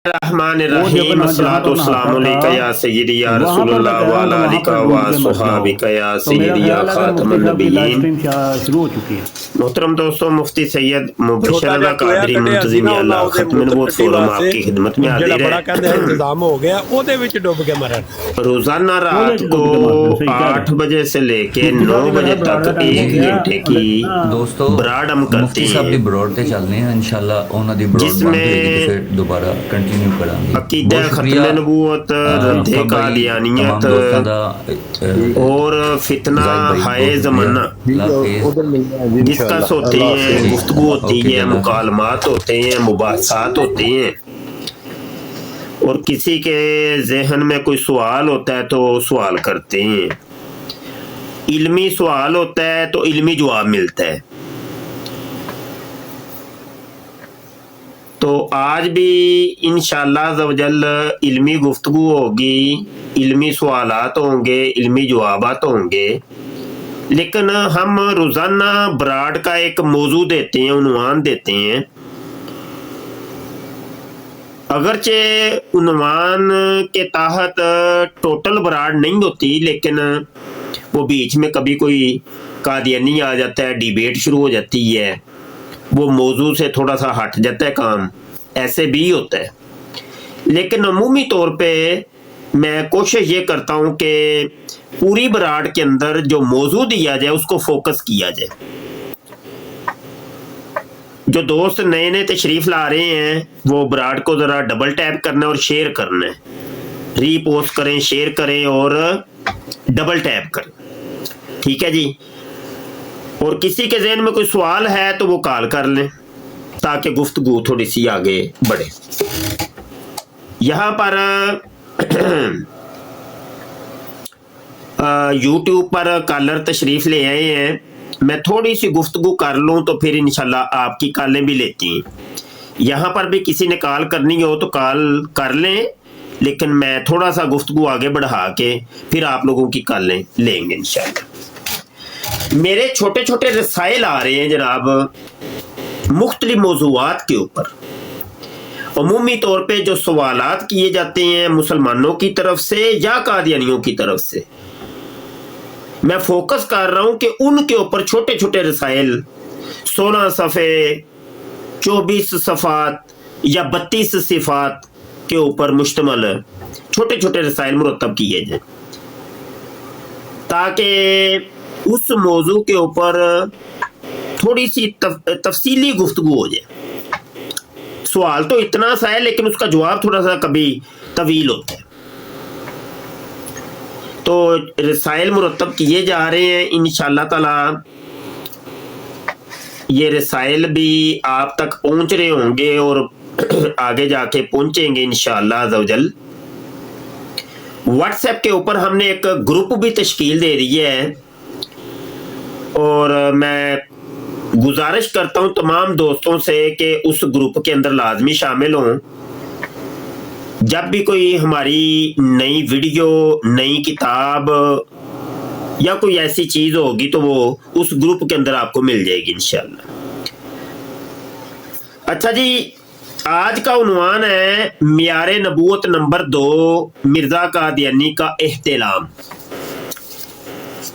वो रहमानिर्रहीम जब जहाँ पर अस्सलातु नहाता वस्सलामु था, या सय्यदी या वहाँ पर मैं रसूलुल्लाह कह व रहा हूँ अला कि वहाँ आलिका पर व डूब के मत जाओ। अस्हाबिका या तो मेरा सय्यदी या ख्याल है कि मुफ्ती खातमुन साहब की लाइव नबिय्यीन। स्ट्रीम शुरू हो चुकी है। मोहतरम दोस्तों, मुफ्ती सैयद मुबशर छोटा रज़ा जिहा टोया कादरी कढिया सी मुंतज़िम ना अल्लाह ਉਹਨਾਂ ਉਹਦੇ खत्म मूत्र नबूवत टट्टी फोरम वास्ते आपकी खिदमत में ਜਿਹੜਾ हाजिर बड़ा कहते हैं है। इंतजाम हो गया ਉਹਦੇ ਵਿੱਚ ਡੁੱਬ ਕੇ ਮਰਨ। रोजाना ਉਹਦੇ रात ਚ को डूब के मारना सही कह रहे 8 हैं। बजे से लेके मुफ्ती 9 साहब की मेरा बजे बराड़ का तक टाइम हो 1 गया, घंटे की लेकिन ना दोस्तों ब्राड हम करते मुफ्ती साहब हैं, ਦੀ ਬਰੋਡ ਤੇ ਚੱਲਨੇ ਆ ਇਨਸ਼ਾਅੱਲਾ। ਉਹਨਾਂ ਦੀ ਬਰੋਡ ਬੰਦ ਹੋਏਗੀ ਤੇ जिसमें ਫਿਰ ਦੁਬਾਰਾ ਕੰਟੀਨਿਊ ਕਰਾਂਗੇ। अकीदा बहुत खत्म शुक्रिया नबूवत, रद्द फब भाई, कादियानियत तमाम दोस्तों का और फितना जाहिद भाई हाय बहुत जमाना, शुक्रिया। उधर मिलते हैं जी डिस्कस इंशाल्लाह। होती अल्लाह हैं, हाफिज़। गुफ्तगू होती ओके है, जनाब। मुकालमात होते हैं, मुबाहसात होती हैं, और किसी के जहन में कोई सवाल होता है तो सवाल करते हैं। इल्मी सवाल होता है तो इल्मी जवाब मिलता है। तो आज भी इंशाअल्लाह अज़्ज़वजल इल्मी गुफ्तगू होगी, इल्मी सवालात होंगे, इल्मी जवाबात होंगे। लेकिन हम रोज़ाना ब्राड का एक मौजू देते हैं, उन्वान देते हैं। अगरचे उन्वान के तहत टोटल ब्राड नहीं होती, लेकिन वो बीच में कभी कोई कादियानी आ जाता है, डिबेट शुरू हो जाती है, वो मौजू से थोड़ा सा हट जाता है काम, ऐसे भी होता है। लेकिन अमूमी तौर पे मैं कोशिश ये करता हूँ कि पूरी बराड़ के अंदर जो मौजू दिया जाए उसको फोकस किया जाए। जो दोस्त नए नए तशरीफ ला रहे हैं वो बराड़ को ज़रा डबल टैप करना है और शेयर करना है, रीपोस्ट करें, शेयर करें और डबल टैप करें, ठीक है जी। और किसी के जहन में कोई सवाल है तो वो कॉल कर लें ताकि गुफ्तगू थोड़ी सी आगे बढ़े। यहाँ पर यूट्यूब पर कॉलर तशरीफ ले आए हैं, मैं थोड़ी सी गुफ्तगू कर लूँ तो फिर इंशाल्लाह आपकी कॉलें भी लेती हैं। यहाँ पर भी किसी ने कॉल करनी हो तो कॉल कर लें, लेकिन मैं थोड़ा सा गुफ्तगू आगे बढ़ा के फिर आप लोगों की कॉलें लेंगे इंशाल्लाह। मेरे छोटे छोटे रसाइल आ रहे हैं जनाब मुख्तलिफ मौज़ूआत के ऊपर। अमूमी तौर पे जो सवालात किए जाते हैं मुसलमानों की तरफ से या कादियानियों की तरफ से, मैं फोकस कर रहा हूं कि उनके ऊपर छोटे छोटे रसाइल 16 सफ़े, 24 सफ़ात या 32 सिफात के ऊपर मुश्तमल छोटे छोटे रसाइल मुरतब किए जाए, ताकि उस मौजू के ऊपर थोड़ी सी तफसीली गुफ्तगू हो जाए। सवाल तो इतना सा है लेकिन उसका जवाब थोड़ा सा कभी तवील होता है। तो रसाइल मुरतब किए जा रहे हैं इंशाअल्लाह ताला। ये रसाइल भी आप तक पहुंच रहे होंगे और आगे जाके पहुंचेंगे इंशाअल्लाह अज़्ज़वजल। व्हाट्सएप के ऊपर हमने एक ग्रुप भी तश्कील दे दी है और मैं गुजारिश करता हूँ तमाम दोस्तों से कि उस ग्रुप के अंदर लाजमी शामिल हों। जब भी कोई हमारी नई वीडियो, नई किताब या कोई ऐसी चीज़ होगी तो वो उस ग्रुप के अंदर आपको मिल जाएगी इंशाअल्लाह। अच्छा जी, आज का उन्वान है मियारे नबूवत नंबर 2, मिर्ज़ा कादियानी का एहतलाम।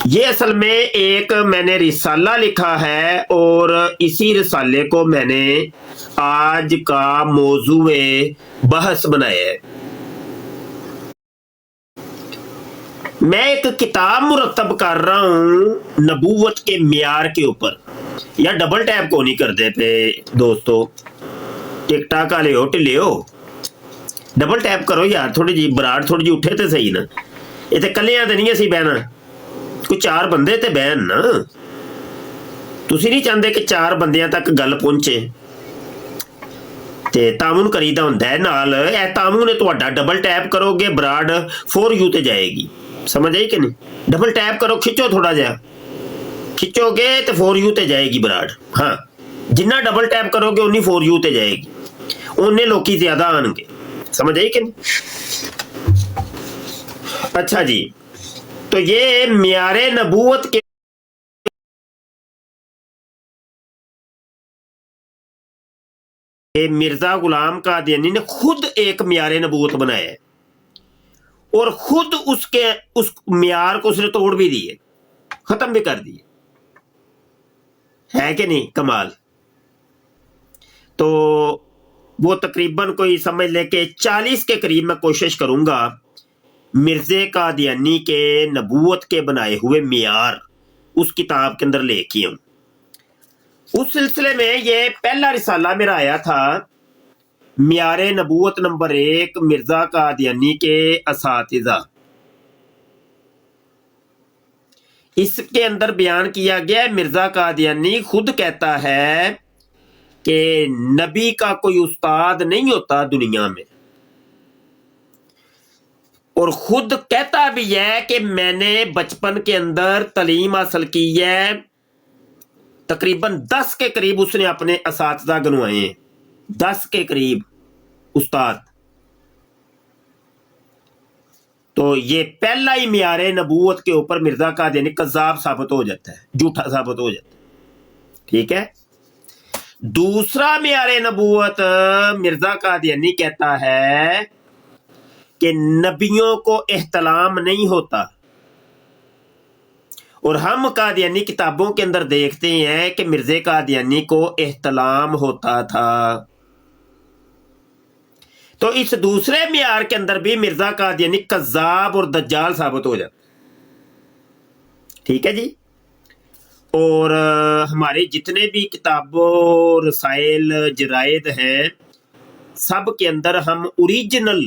ये असल में एक मैंने रिसाला लिखा है और इसी रिसाले को मैंने आज का मौजूए बहस बनाया है। मैं एक किताब मुरतब कर रहा हूं नबूवत के मियार के ऊपर। या डबल टैप को नहीं करते पे दोस्तों, टिकटाक वाले हो ढिले हो, डबल टैप करो यार, थोड़ी जी बराड़ थोड़ी जी उठे तो सही ना। इतने कलियां तो नहीं असी बहना, कोई 4 बंदे ते बहन ना। तुसी नहीं चाहते कि 4 बंदियां तक गल पहुंचे ते तामुन करीदा हुंदा है नाल। ए तामुन ने तुहाडा डबल टैप करोगे बराड फॉर यू ते जाएगी, समझ आई कि नहीं। डबल टैप करो, खिंचो थोड़ा जा, खिंचोगे तो फॉर यू ते जाएगी बराड। हाँ, जिन्ना डबल टैप करोगे उन्नी फॉर यू ते जाएगी, उन्ने लोकी ज्यादा आएंगे, समझ आई कि नहीं। अच्छा जी, तो ये मियारे नबूवत के ये मिर्जा गुलाम कादियानी ने खुद एक मियार नबूवत बनाया है और खुद उस मियार को उसने तोड़ भी दिए, खत्म भी कर दिए, है कि नहीं कमाल। तो वो तकरीबन कोई समझ ले के 40 के करीब मैं कोशिश करूंगा मिर्जे कादियानी के नबूवत के बनाए हुए मियार उस किताब के अंदर लेके आऊं। उस सिलसिले में ये पहला रिसाला मेरा आया था, मियारे नबूवत नंबर 1 मिर्जा कादियानी के असातिज़ा। इसके अंदर बयान किया गया, मिर्जा कादियानी खुद कहता है कि नबी का कोई उस्ताद नहीं होता दुनिया में, और खुद कहता भी है कि मैंने बचपन के अंदर तालीम हासिल की है, तकरीबन 10 के करीब उसने अपने असातिज़ा गिनवाए हैं, 10 के करीब उस्ताद। तो ये पहला ही मियारे नबूवत के ऊपर मिर्जा कादियानी कज़्ज़ाब साबित हो जाता है, झूठा साबित हो जाता है। ठीक है। दूसरा मियारे नबूवत मिर्जा कादियानी कहता है कि नबियों को एहतलाम नहीं होता, और हम कादियानी किताबों के अंदर देखते हैं कि मिर्जे कादियानी को एहतलाम होता था। तो इस दूसरे मियार के अंदर भी मिर्जा कादियानी कज़्ज़ाब और दज्जाल साबित हो जाता। ठीक है जी। और हमारे जितने भी किताबों रसाइल जरायद हैं, सब के अंदर हम ओरिजिनल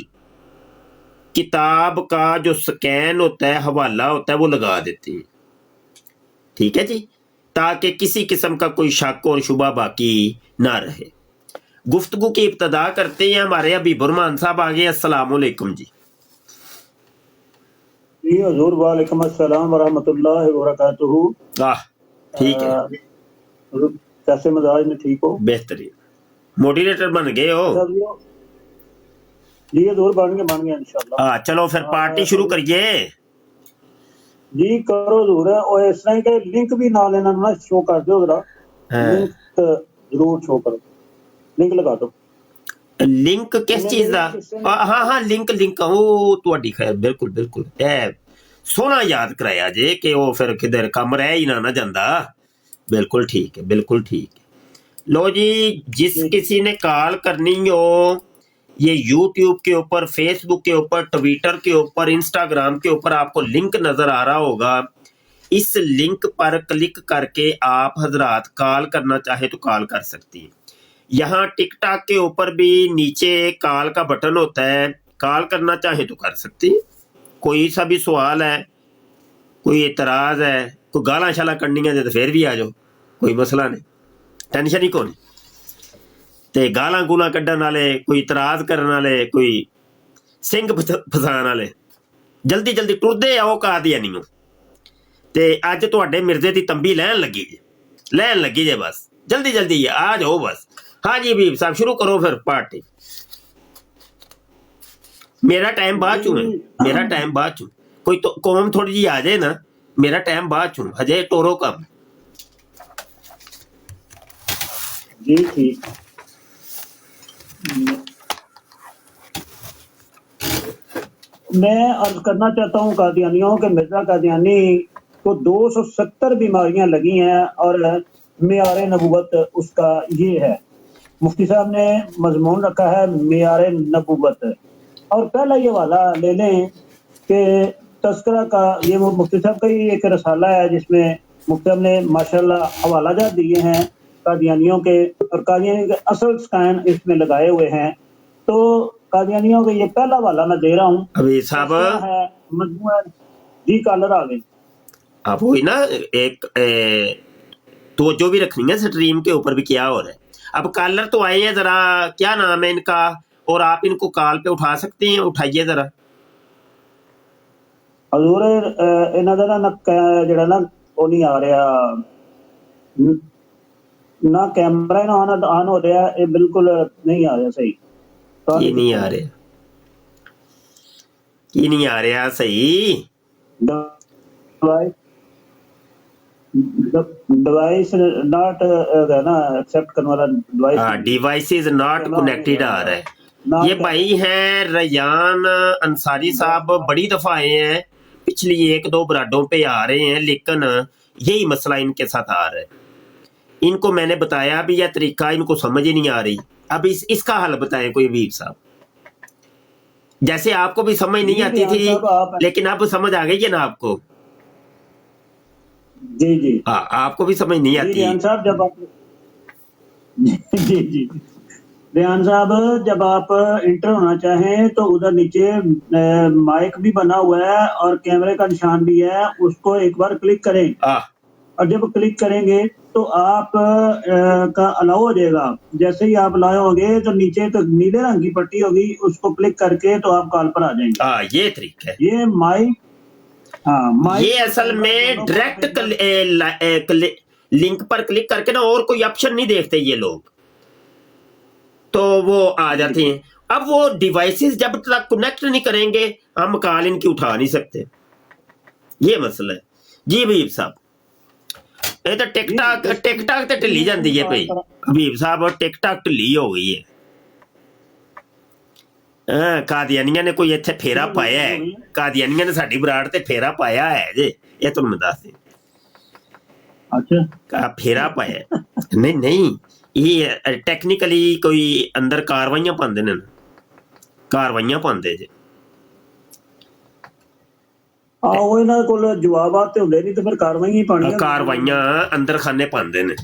किताब का जो स्कैन होता है, हवाला होता है, वो लगा देते हैं। ठीक है जी, ताकि किसी किस्म का कोई शक और शुबा बाकी ना रहे। गुफ्तगू की इब्तदा करते हैं। हमारे हबीब रहमान साहब आ गए। अस्सलाम वालेकुम जी। जी हजूर, वालेकुम अस्सलाम वरहमतुल्लाहि वबरकातुहू। ठीक है। कैसे मिजाज में, ठीक हो? बेहतरीन, मोटिवेटर बन गए हो। जी हजूर, बन गए इंशाल्लाह। चलो फिर पार्टी शुरू करिए जी। करो हजूर। और इस तरह के लिंक भी नाल इन्हां नूं ना शो कर दो जरा। लिंक जरूर शो करो, लिंक लगा दो। लिंक किस चीज का? हाँ लिंक ओ तुहाडी खैर, बिल्कुल बिल्कुल सोना याद कराया जे कि वो फिर किधर कम रह ही ना जांदा। बिल्कुल ठीक है, बिल्कुल ठीक है। लो जी, जिस किसी ने कॉल करनी हो, ये यूट्यूब के ऊपर, फेसबुक के ऊपर, ट्विटर के ऊपर, इंस्टाग्राम के ऊपर आपको लिंक नजर आ रहा होगा। इस लिंक पर क्लिक करके आप हजरात कॉल करना चाहे तो कॉल कर सकती हैं। यहाँ टिकटॉक के ऊपर भी नीचे कॉल का बटन होता है, कॉल करना चाहे तो कर सकती हैं। कोई सा भी सवाल है, कोई एतराज है, कोई गाला शाला करनी है तो फिर भी आ जाओ, कोई मसला नहीं, टेंशन ही कोई। ते गाला गुला कड्ढन वाले, कोई इतराज करने वाले, कोई सिंह फसान वाले जल्दी जल्दी टुरदे आओ कादियानी हो। ते अज तुहाडे मिर्जे दी तंबी लैन लगी जे बस जल्दी जल्दी आ जाओ बस। हाँ जी हबीब साहब, शुरू करो फिर पार्टी। मेरा टाइम बाद चू है, मेरा टाइम बाद चू। कोई तो कौम थोड़ी जी आ जाए ना, मेरा टाइम बाद चू, हजे टोरो कम। जी ठीक। मैं अर्ज करना चाहता हूँ कादियानियों के मिर्जा कादियानी को 270 बीमारियां लगी हैं और मियारे नबूवत उसका ये है। मुफ्ती साहब ने मजमून रखा है मियारे नबूवत। और पहला ये वाला ले लें कि तस्करा का, ये मुफ्ती साहब का ही एक रसाला है जिसमें मुफ्ती साहब ने माशाल्लाह हवाला जात दिए हैं कादियानियों के, और कादियानियों के असल स्कैन इसमें लगाए हुए हैं। तो कादियानियों के ये पहला वाला मैं दे रहा हूँ। अभी साहब है मजमूआ जी, कॉलर आ गए। आप वही ना एक तो जो भी रखनी है स्ट्रीम के ऊपर भी क्या हो रहा है। अब कॉलर तो आए हैं, जरा क्या नाम है इनका, और आप इनको कॉल पे उठा सकते हैं, उठाइए जरा। हजूर इन्हां दा ना जेड़ा ना वो नहीं आ रहा ना, कैमरा ना ऑन हो रहा है, ये बिल्कुल नहीं आ रहा सही। की नहीं आ रहा, की नहीं आ रहा सही? डिवाइस नॉट है ना एक्सेप्ट करने वाला डिवाइस हाँ, डिवाइस इज नॉट कनेक्टेड आ रहा है। ये भाई हैं रयान अंसारी साहब, बड़ी दफा आए हैं, पिछली 1-2 ब्राडों पे आ रहे हैं, लेकिन यही मसला इनके साथ आ रहा है। इनको मैंने बताया भी यह तरीका इनको समझ ही नहीं आ रही। अब इसका हल बताएं कोई वीर साहब। जैसे आपको भी समझ नहीं आती थी, लेकिन अब समझ आ गई है ना आपको? जी जी हाँ, आपको भी समझ नहीं आती। रेहान साहब जब आप जी रेहान साहब जब आप इंटर होना चाहें तो उधर नीचे माइक भी बना हुआ है और कैमरे का निशान भी है, उसको एक बार क्लिक करें और जब क्लिक करेंगे तो आप का अलाउ हो जाएगा। जैसे ही आप अलाउ होंगे तो नीचे तो नीले रंग की पट्टी होगी, उसको क्लिक करके तो आप कॉल पर आ जाएंगे। हाँ, ये तरीका है। ये माइक ये असल में डायरेक्ट लिंक पर क्लिक करके ना, और कोई ऑप्शन नहीं देखते ये लोग, तो वो आ जाते हैं। अब वो डिवाइसेस जब तक कनेक्ट नहीं करेंगे हम कॉल इनकी उठा नहीं सकते, ये मसला है जी। हबीब साहब ये तो टिकटॉक तो ढिली जाती है भाई। हबीब साहब टिकटॉक ढिली हो गई है। कादियानिया ने कोई इत्थे फेरा पाया है, कादियानिया ने साडी बराड़ ते फेरा पाया है जे, ये तुम दस दे। अच्छा फेरा पाया नहीं, ये टेक्निकली कोई अंदर कारवाइयां पांदे ने, कारवाइयां पांदे जे। ਉਹ ਇਹਨਾਂ ਕੋਲ ਜਵਾਬਾਤ ਤੇ ਹੁੰਦੇ ਨਹੀਂ ਤੇ ਫਿਰ ਕਾਰਵਾਈਆਂ ਹੀ ਪਾਣੀਆਂ। कारवाइयां अंदर खाने पांदे ने,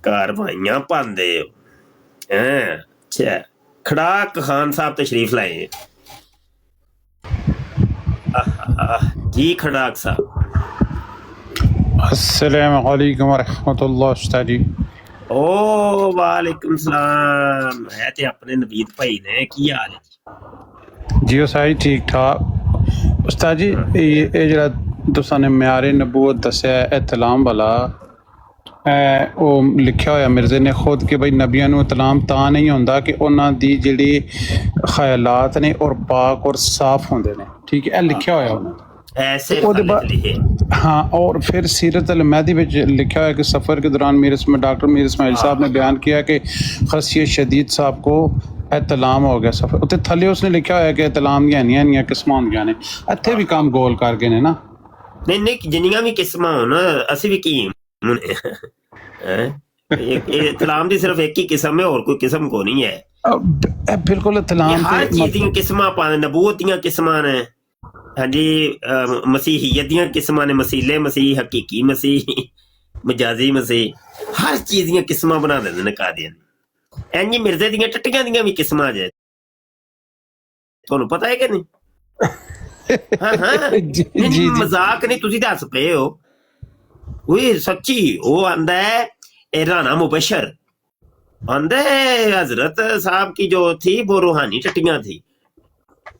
कारवाइयां पांदे हो। अच्छा, खड़ाक खान साहब तशरीफ लाए हैं। जी खड़ाक साहब। अस्सलाम वालेकुम रहमतुल्लाह उस्ताद जी। ओ वालेकुम सलाम। है ते अपने नवीद भाई ने, की हाल है जी? उस्ताद जी ठीक ठाक। उस्ताद जी ये ਜਿਹੜਾ ਤੁਸੀਂ ਨੇ ਮਿਆਰੇ ਨਬੂਵਤ ਦੱਸਿਆ ਇਤਲਾਮ ਵਾਲਾ, ਉਹ ਲਿਖਿਆ ਹੋਇਆ ਮਿਰਜ਼ੇ ਨੇ ਖੁਦ ਕਿ ਬਈ ਨਬੀਆਂ ਨੂੰ ਇਤਲਾਮ ਤਾਂ ਨਹੀਂ ਹੁੰਦਾ ਕਿ ਉਹਨਾਂ ਦੀ ਜਿਹੜੀ ਖਿਆਲਾਤ ਨੇ ਔਰ ਪਾਕ ਔਰ ਸਾਫ਼ ਹੁੰਦੇ ਨੇ, ਠੀਕ ਹੈ, ਇਹ ਲਿਖਿਆ ਹੋਇਆ ਉਹਨਾਂ ऐसे लिखे। हाँ, और फिर सीरत अल-महदी में लिखा है कि सफ़र के दौरान डॉक्टर मीर इस्माइल साहब ने बयान किया कि खसियत शदीद साहब को एतलाम हो गया सफ़र। उत्ते थले उसने लिखा है कि एतलाम ਦੀਆਂ ਕਿਸਮਾਂ ਹੁੰਦੀਆਂ ਨੇ, ਇੱਥੇ ਵੀ ਕੰਮ ਗੋਲ ਕਰ ਗਏ ਨੇ ਨਾ। नहीं जिन्नियां भी किस्मां होन ਅਸੀਂ ਵੀ ਕੀ इतलाम दी सिर्फ एक ही किस्म है, और कोई किस्म को नहीं है। बिल्कुल इतलाम हर चीज दी किस्मां पाने, नबूवत दी किस्मां ने, हाँ जी, मसीहियत दी किस्मां ने, मसीले मसीह, हकीकी मसीह, मजाजी मसीह, हर चीज दी किस्मां बना देंदे ने कादियान। इंज मिर्जे दी टट्टियां दी भी किस्मां जे, तुहानू पता है कि नहीं? हाँ नहीं, मजाक नहीं, तुसी दस पे हो, वो सच्ची। वो आंदा है राना मुबशर, आंदा है हजरत साहब की जो थी वो रूहानी टट्टियां थी।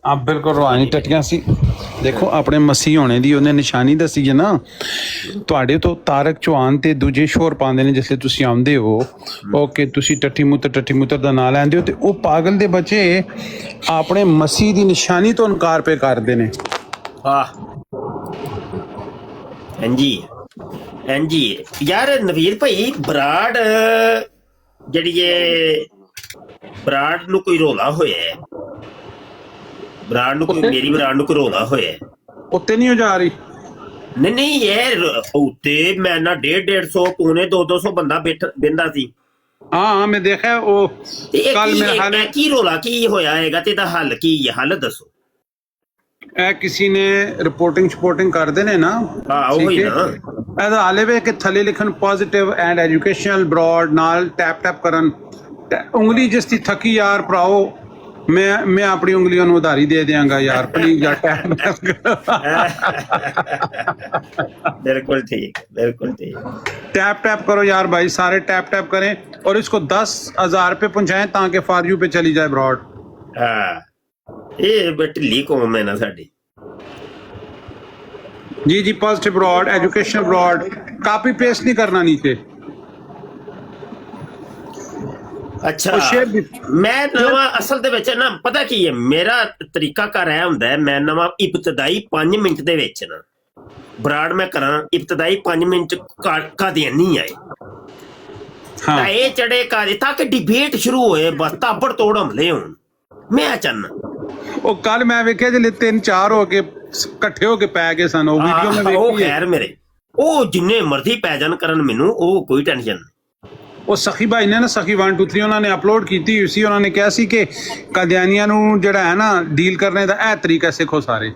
हाँ बिल्कुल रूहानी टट्टियां सी। देखो अपने मसीह होने दी उन्हें निशानी दसी है ना, ਤੁਹਾਡੇ ਤੋਂ ਤਾਰਕ ਚੌਹਾਨ ਤੇ ਦੂਜੇ ਸ਼ੋਰ ਪਾਉਂਦੇ ਨੇ ਜਿਸਲੇ ਤੁਸੀਂ ਆਉਂਦੇ ਹੋ, ਓਕੇ ਤੁਸੀਂ ਟੱਟੀ ਮੁੱਤਰ ਦਾ ਨਾਂ ਲੈਂਦੇ ਹੋ, ਤੇ ਉਹ ਪਾਗਲ ਦੇ ਬੱਚੇ ਆਪਣੇ ਮਸੀਹ ਦੀ ਨਿਸ਼ਾਨੀ ਤੋਂ ਇਨਕਾਰ ਪੇ ਕਰਦੇ ਨੇ। ਹਾਂਜੀ ਯਾਰ ਨਵੀਰ ਭਾਈ, ਬਰਾੜ ਜਿਹੜੀ ਬਰਾੜ ਨੂੰ ਕੋਈ ਰੋਲਾ ਹੋਇਆ ਹੈ, ਬਰਾੜ ਨੂੰ ਕੋਈ, ਮੇਰੀ ਬਰਾੜ ਨੂੰ ਕੋਈ ਰੋਲਾ ਹੋਇਆ ਹੈ, ਉੱਤੇ ਨਹੀਂ ਹੋ ਜਾ ਰਹੀ? नहीं यार, उत्ते मैं ना 150 पौने 200 बंदा बेंदा सी। हाँ मैं देखा वो कल मेरा हाल की रोला की होया हैगा ते दा हल की है, हल दसो। किसी ने रिपोर्टिंग कर देने ना। हाँ वही ना, ऐसा हाले वे कि थले लिखन पॉजिटिव एंड एजुकेशनल ब्रॉड नाल टैप करन, उंगली जिसकी थकी यार भराओ, मैं अपनी उंगलियों ਨੂੰ ਉਧਾਰੀ ਦੇ ਦਿਆਂਗਾ यार, प्लीज यार टैप। बिल्कुल ठीक, बिल्कुल ठीक। टैप करो यार भाई, सारे टैप करें और इसको 10,000 रुपये पहुंचाएं ताकि फॉर यू पे चली जाए ब्रॉड। हाँ ये ढिली कौम है ना साडी। जी positive broad, educational broad, copy paste नहीं करना नीचे। अच्छा मैं नवा असल दे विच ना पता की है, मेरा तरीका कर रहा हुंदा है, मैं नवा इब्तदाई 5 मिनट दे विच ना ਬਰਾੜ ਮੈਂ ਕਰਾਂ ਇਬਤਦਾਈ 5 ਮਿੰਟ ਕਾਦੀਆਨੀ ਆਏ ਹਾਂ ਤਾਂ ਇਹ ਚੜੇ ਕਾਦੀ ਤਾਂ ਕਿ ਡਿਬੇਟ ਸ਼ੁਰੂ ਹੋਏ ਬਸ ਤਾਬੜ ਤੋੜ ਹਮਲੇ ਹੋਣ ਮੈਂ ਚਾਹਨਾ ਉਹ ਕੱਲ ਮੈਂ ਵੇਖਿਆ ਜਿਹੜੇ 3-4 ਹੋ ਕੇ ਇਕੱਠੇ ਹੋ ਕੇ ਪੈ ਗਏ ਸਨ ਉਹ ਵੀਡੀਓ ਮੈਂ ਉਹ ਵੇਖੀ ਹੈ। ਖੈਰ ਮੇਰੇ ਉਹ ਜਿੰਨੇ ਮਰਜ਼ੀ ਪੈ ਜਾਣ ਕਰਨ ਮੈਨੂੰ ਉਹ ਕੋਈ ਟੈਨਸ਼ਨ ਨਹੀਂ ਉਹ ਸਖੀ ਭਾਈ ਨੇ ਨਾ ਸਖੀ 1 2 3 ਉਹਨਾਂ ਨੇ ਅਪਲੋਡ ਕੀਤੀ ਹੋਈ ਸੀ ਉਹਨਾਂ ਨੇ ਕਿਹਾ ਸੀ ਕਿ ਕਾਦੀਆਨੀਆਂ ਨੂੰ ਜਿਹੜਾ ਹੈ ਨਾ ਡੀਲ ਕਰਨੇ ਦਾ ਇਹ ਤਰੀਕਾ ਸਿੱਖੋ सारे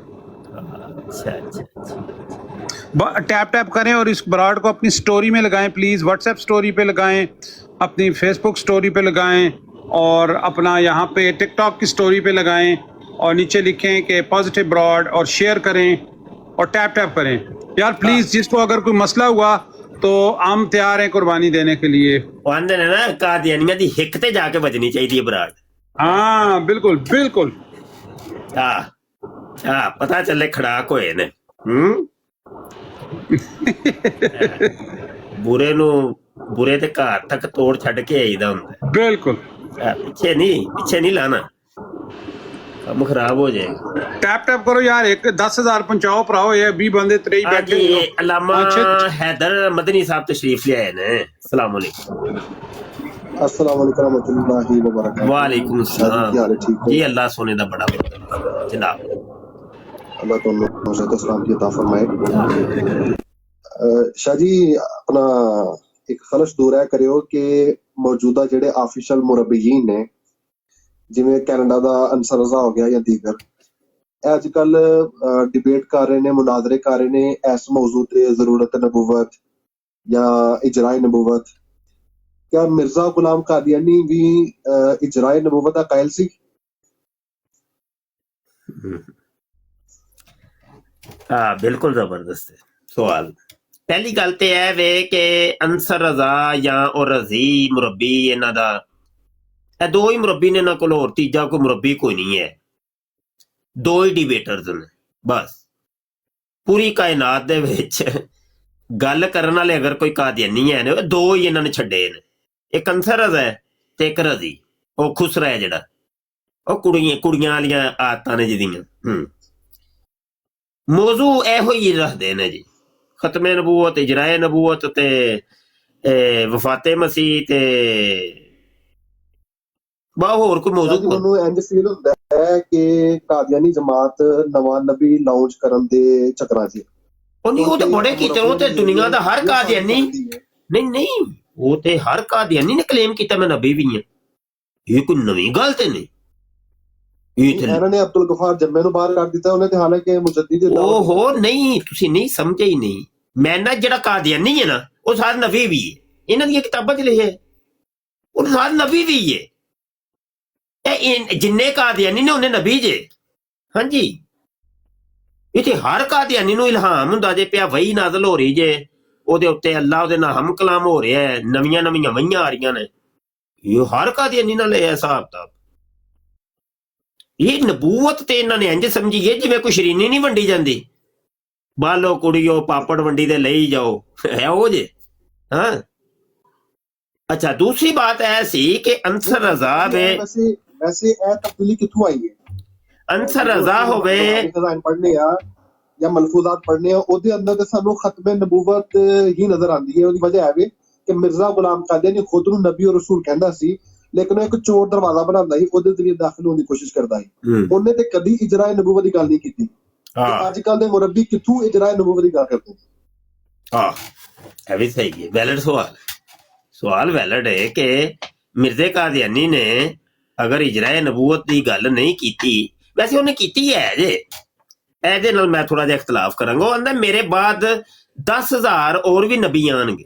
टैप टैप करें और इस बराड़ को अपनी स्टोरी में लगाएं प्लीज़ व्हाट्सएप स्टोरी पे लगाएं अपनी फेसबुक स्टोरी पे लगाएं और अपना यहाँ पे टिकटॉक की स्टोरी पे लगाएं और नीचे लिखें कि पॉजिटिव ब्रॉड और शेयर करें और टैप टैप करें यार प्लीज़ जिसको अगर कोई मसला हुआ तो हम तैयार हैं कुर्बानी देने के लिए ਉਹ ਆਂਦੇ ਨੇ ਨਾ ਕਾਦੀਆਨੀਆਂ ਦੀ ਹਿੱਕ ਤੇ ਜਾ ਕੇ ਵੱਜਣੀ ਚਾਹੀਦੀ ਹੈ ਬਰਾੜ हाँ बिल्कुल बिल्कुल ਆ ਪਤਾ ਚੱਲੇ ਖੜਾਕ ਹੋਏ ਨੇ ਬੁਰੇ ਦੇ ਘਰ ਤੱਕ ਤੋੜ ਛੱਡ ਕੇ ਆਈਦਾ ਹੁੰਦਾ बिल्कुल ਪਿੱਛੇ ਨਹੀਂ ਲਾਣਾ ਕੰਮ ਖਰਾਬ ਹੋ ਜਾਏਗਾ टैप टैप करो यार एक 10,000 पहुंचाओ भराओ ये 20 बंदे तरेई बैठे जी हो। अल्लामा अच्छे- हैदर मदनी साहब तशरीफ ले आए ने अस्सलाम वालेकुम अस्सलाम वालेकुम रहमतुल्लाहि व बरकातहू। वालेकुम सलाम क्या हाल है, ठीक हो? जी अल्लाह सोने दा बड़ा बड़ा जनाब अल्लाह तुम नौशत सलाम की अता फरमाए। शाह जी अपना एक खलश दूर है करियो कि मौजूदा जेडे ऑफिशियल मुरब्बीन ने जिवें कैनेडा दा अंसर रज़ा हो गया या दीगर ਅੱਜ ਕੱਲ ਡਿਬੇਟ ਕਰ ਰਹੇ ਨੇ ਮੁਨਾਜ਼ਰੇ ਕਰ ਰਹੇ ਨੇ ਇਸ ਮੌਜੂ ਤੇ ਜ਼ਰੂਰਤ ਨਬੂਵਤ ਜਾਂ ਇਜਰਾਏ ਨਬੂਵਤ क्या मिर्जा गुलाम कादियानी भी इजराए नबूवत का कायल सी हाँ बिल्कुल जबरदस्त है सवाल पहली गल तो यह वे कि अंसर रजा या और रजी मुरब्बी इन्हां दा ਇਹ ਦੋ ਹੀ ਮੁਰੱਬੀ ਨੇ, ਇਹਨਾਂ ਕੋਲ ਹੋਰ ਤੀਜਾ ਕੋਈ ਮੁਰੱਬੀ ਕੋਈ ਨਹੀਂ ਹੈ। ਦੋ ਹੀ ਡਿਬੇਟਰਸ ਨੇ ਬਸ ਪੂਰੀ ਕਾਇਨਾਤ ਦੇ ਵਿੱਚ। ਗੱਲ ਕਰਨ ਵਾਲੇ ਅਗਰ ਕੋਈ ਕਾਦੀਆਨੀ ਹੈ ਨੇ, ਦੋ ਹੀ ਇਹਨਾਂ ਨੇ ਛੱਡੇ ਨੇ, ਇੱਕ ਅੰਸਰ ਰਜ਼ਾ ਹੈ ਤੇ ਇੱਕ ਰਜ਼ੀ, ਉਹ ਖੁਸਰਾ ਹੈ ਜਿਹੜਾ, ਉਹ ਕੁੜੀਆਂ ਵਾਲੀਆਂ ਆਦਤਾਂ ਨੇ ਜਿਹਦੀਆਂ। ਮੌਜੂ ਇਹੋ ਹੀ ਰੱਖਦੇ ਨੇ ਜੀ, ਖਤਮੇ ਨਬੂਵਤ, ਇਜਰਾਏ ਨਬੂਵਤ ਤੇ ਵਫਾਤੇ ਮਸੀਹ ਤੇ ਬਾ ਹੋਰ ਕੋਈ ਮੌਜੂ। ਮੈਨੂੰ ਇੰਜ ਫੀਲ ਹੁੰਦਾ ਹੈ ਕਿ ਕਾਦੀਆਨੀ ਜਮਾਤ ਨਵਾਂ ਨਬੀ ਲਾਂਚ ਕਰਨ ਦੇ ਚੱਕਰਾਂ 'ਚ। ਉਹ ਨਹੀਂ, ਉਹ ਤੇ ਬੜੇ ਕੀਤੇ, ਉਹ ਤੇ ਦੁਨੀਆ ਦਾ ਹਰ ਕਾਦੀਆਨੀ ਨਹੀਂ, ਉਹ ਤੇ ਹਰ ਕਾਦੀਆਨੀ ਨੇ ਕਲੇਮ ਕੀਤਾ ਮੈਂ ਨਬੀ ਵੀ ਹਾਂ। ਇਹ ਕੋਈ ਨਵੀਂ ਗੱਲ ਤੇ ਨਹੀਂ। ਇਹਨਾਂ ਨੇ ਅਬਦੁਲ ਗਫਾਰ ਜੰਮੇ ਨੂੰ ਬਾਹਰ ਕੱਢ ਦਿੱਤਾ, ਉਹਨੇ ਤੇ ਹਾਲਾਂਕਿ ਮੁਜੱਦਿਦ ਉਹ ਨਹੀਂ, ਤੁਸੀਂ ਨਹੀਂ ਸਮਝੇ ਹੀ ਨਹੀਂ। ਮੈਂ ਨਾ ਜਿਹੜਾ ਕਾਦੀਆਨੀ ਹੈ ਨਾ, ਉਹ ਸਾਰਾ ਨਬੀ ਵੀ ਹੈ, ਇਹਨਾਂ ਦੀਆਂ ਕਿਤਾਬਾਂ 'ਚ ਲਿਖਿਆ ਉਹ ਸਾਰਾ ਨਬੀ ਵੀ ਹੈ। ਜਿੰਨੇ ਕਾਦੀਆਨੀ ਨੇ ਉਹਨੇ ਨਬੀ ਜੇ। ਹਾਂਜੀ, ਇੱਥੇ ਹਰ ਕਾਦੀਆਨੀ ਨੂੰ ਇਲਹਾਮ ਹੁੰਦਾ ਜੇ ਪਿਆ, ਵਹੀ ਨਾਜ਼ਲ ਹੋ ਰਹੀ ਜੇ ਉਹਦੇ ਉੱਤੇ, ਅੱਲਾ ਉਹਦੇ ਨਾਲ ਹਮ ਕਲਾਮ ਹੋ ਰਿਹਾ ਹੈ, ਨਵੀਆਂ ਵਹੀਆਂ ਆ ਰਹੀਆਂ ਨੇ। ਇਹ ਹਰ ਕਾਦੀਆਨੀ ਨਾਲ ਇਹ ਹਿਸਾਬ ਕਿਤਾਬ। ਇਹ ਨਬੂਵਤ ਤੇ ਇਹਨਾਂ ਨੇ ਇੰਜ ਸਮਝੀ ਹੈ ਜਿਵੇਂ ਕੋਈ ਸ਼ਰੀਨੀ ਨਹੀਂ ਵੰਡੀ ਜਾਂਦੀ, ਬਾਲੋ ਕੁੜੀਓ ਪਾਪੜ ਵੰਡੀ ਦੇ ਲਈ ਜਾਓ, ਹੈ ਉਹ ਜੇ। ਹਾਂ ਅੱਛਾ, ਦੂਸਰੀ ਬਾਤ ਇਹ ਸੀ ਕਿ ਅੰਸਰ ਰਜ਼ਾ ਵੈਸੇ ਇਹ ਤਬਦੀਲੀ ਕਿੱਥੋਂ ਆਈ ਹੈ? ਅੰਸਰ ਰਜ਼ਾ ਹੋਵੇ ਪੜ੍ਹਨੇ ਆ ਜਾਂ ਮਲਫੂਜ਼ਾਤ ਪੜ੍ਹਨੇ ਆ, ਉਹਦੇ ਅੰਦਰ ਤੇ ਸਾਨੂੰ ਖਤਮੇ ਨਬੂਵਤ ਹੀ ਨਜ਼ਰ ਆਉਂਦੀ ਹੈ। ਉਹਦੀ ਵਜ੍ਹਾ ਹੈ ਵੀ ਕਿ ਮਿਰਜ਼ਾ ਗੁਲਾਮ ਕਾਦੀਆਨੀ ਖੁਦ ਨੂੰ ਨਬੀ ਔਰ ਰਸੂਲ ਕਹਿੰਦਾ ਸੀ, ਲੇਕਿਨ ਉਹ ਇੱਕ ਚੋਰ ਦਰਵਾਜ਼ਾ ਬਣਾਉਂਦਾ ਸੀ, ਉਹਦੇ ਜ਼ਰੀਏ ਦਾਖਲ ਹੋਣ ਦੀ ਕੋਸ਼ਿਸ਼ ਕਰਦਾ ਸੀ। ਉਹਨੇ ਤੇ ਕਦੀ ਇਜਰਾਏ ਨਬੂਵਤ ਦੀ ਗੱਲ ਨਹੀਂ ਕੀਤੀ। ਅੱਜ ਕੱਲ ਦੇ ਮੁਰੱਬੀ ਕਿੱਥੋਂ ਇਜਰਾਏ ਨਬੂਵਤ ਦੀ ਗੱਲ ਕਰਦੇ? ਇਹ ਵੀ ਸਹੀ ਹੈ, ਵੈਲਿਡ ਸਵਾਲ ਵੈਲਿਡ ਹੈ ਕਿ ਮਿਰਜ਼ੇ ਕਾਦੀਆਨੀ ਨੇ ਅਗਰ ਇਜਰਾਏ ਨਬੂਵਤ ਦੀ ਗੱਲ ਨਹੀਂ ਕੀਤੀ, ਵੈਸੇ ਉਹਨੇ ਕੀਤੀ ਹੈ ਜੇ, ਇਹਦੇ ਨਾਲ ਮੈਂ ਥੋੜਾ ਜਿਹਾ ਇਖਤਲਾਫ ਕਰਾਂਗਾ। ਉਹ ਕਹਿੰਦਾ ਮੇਰੇ ਬਾਅਦ 10,000 ਹੋਰ ਵੀ ਨਬੀ ਆਣਗੇ।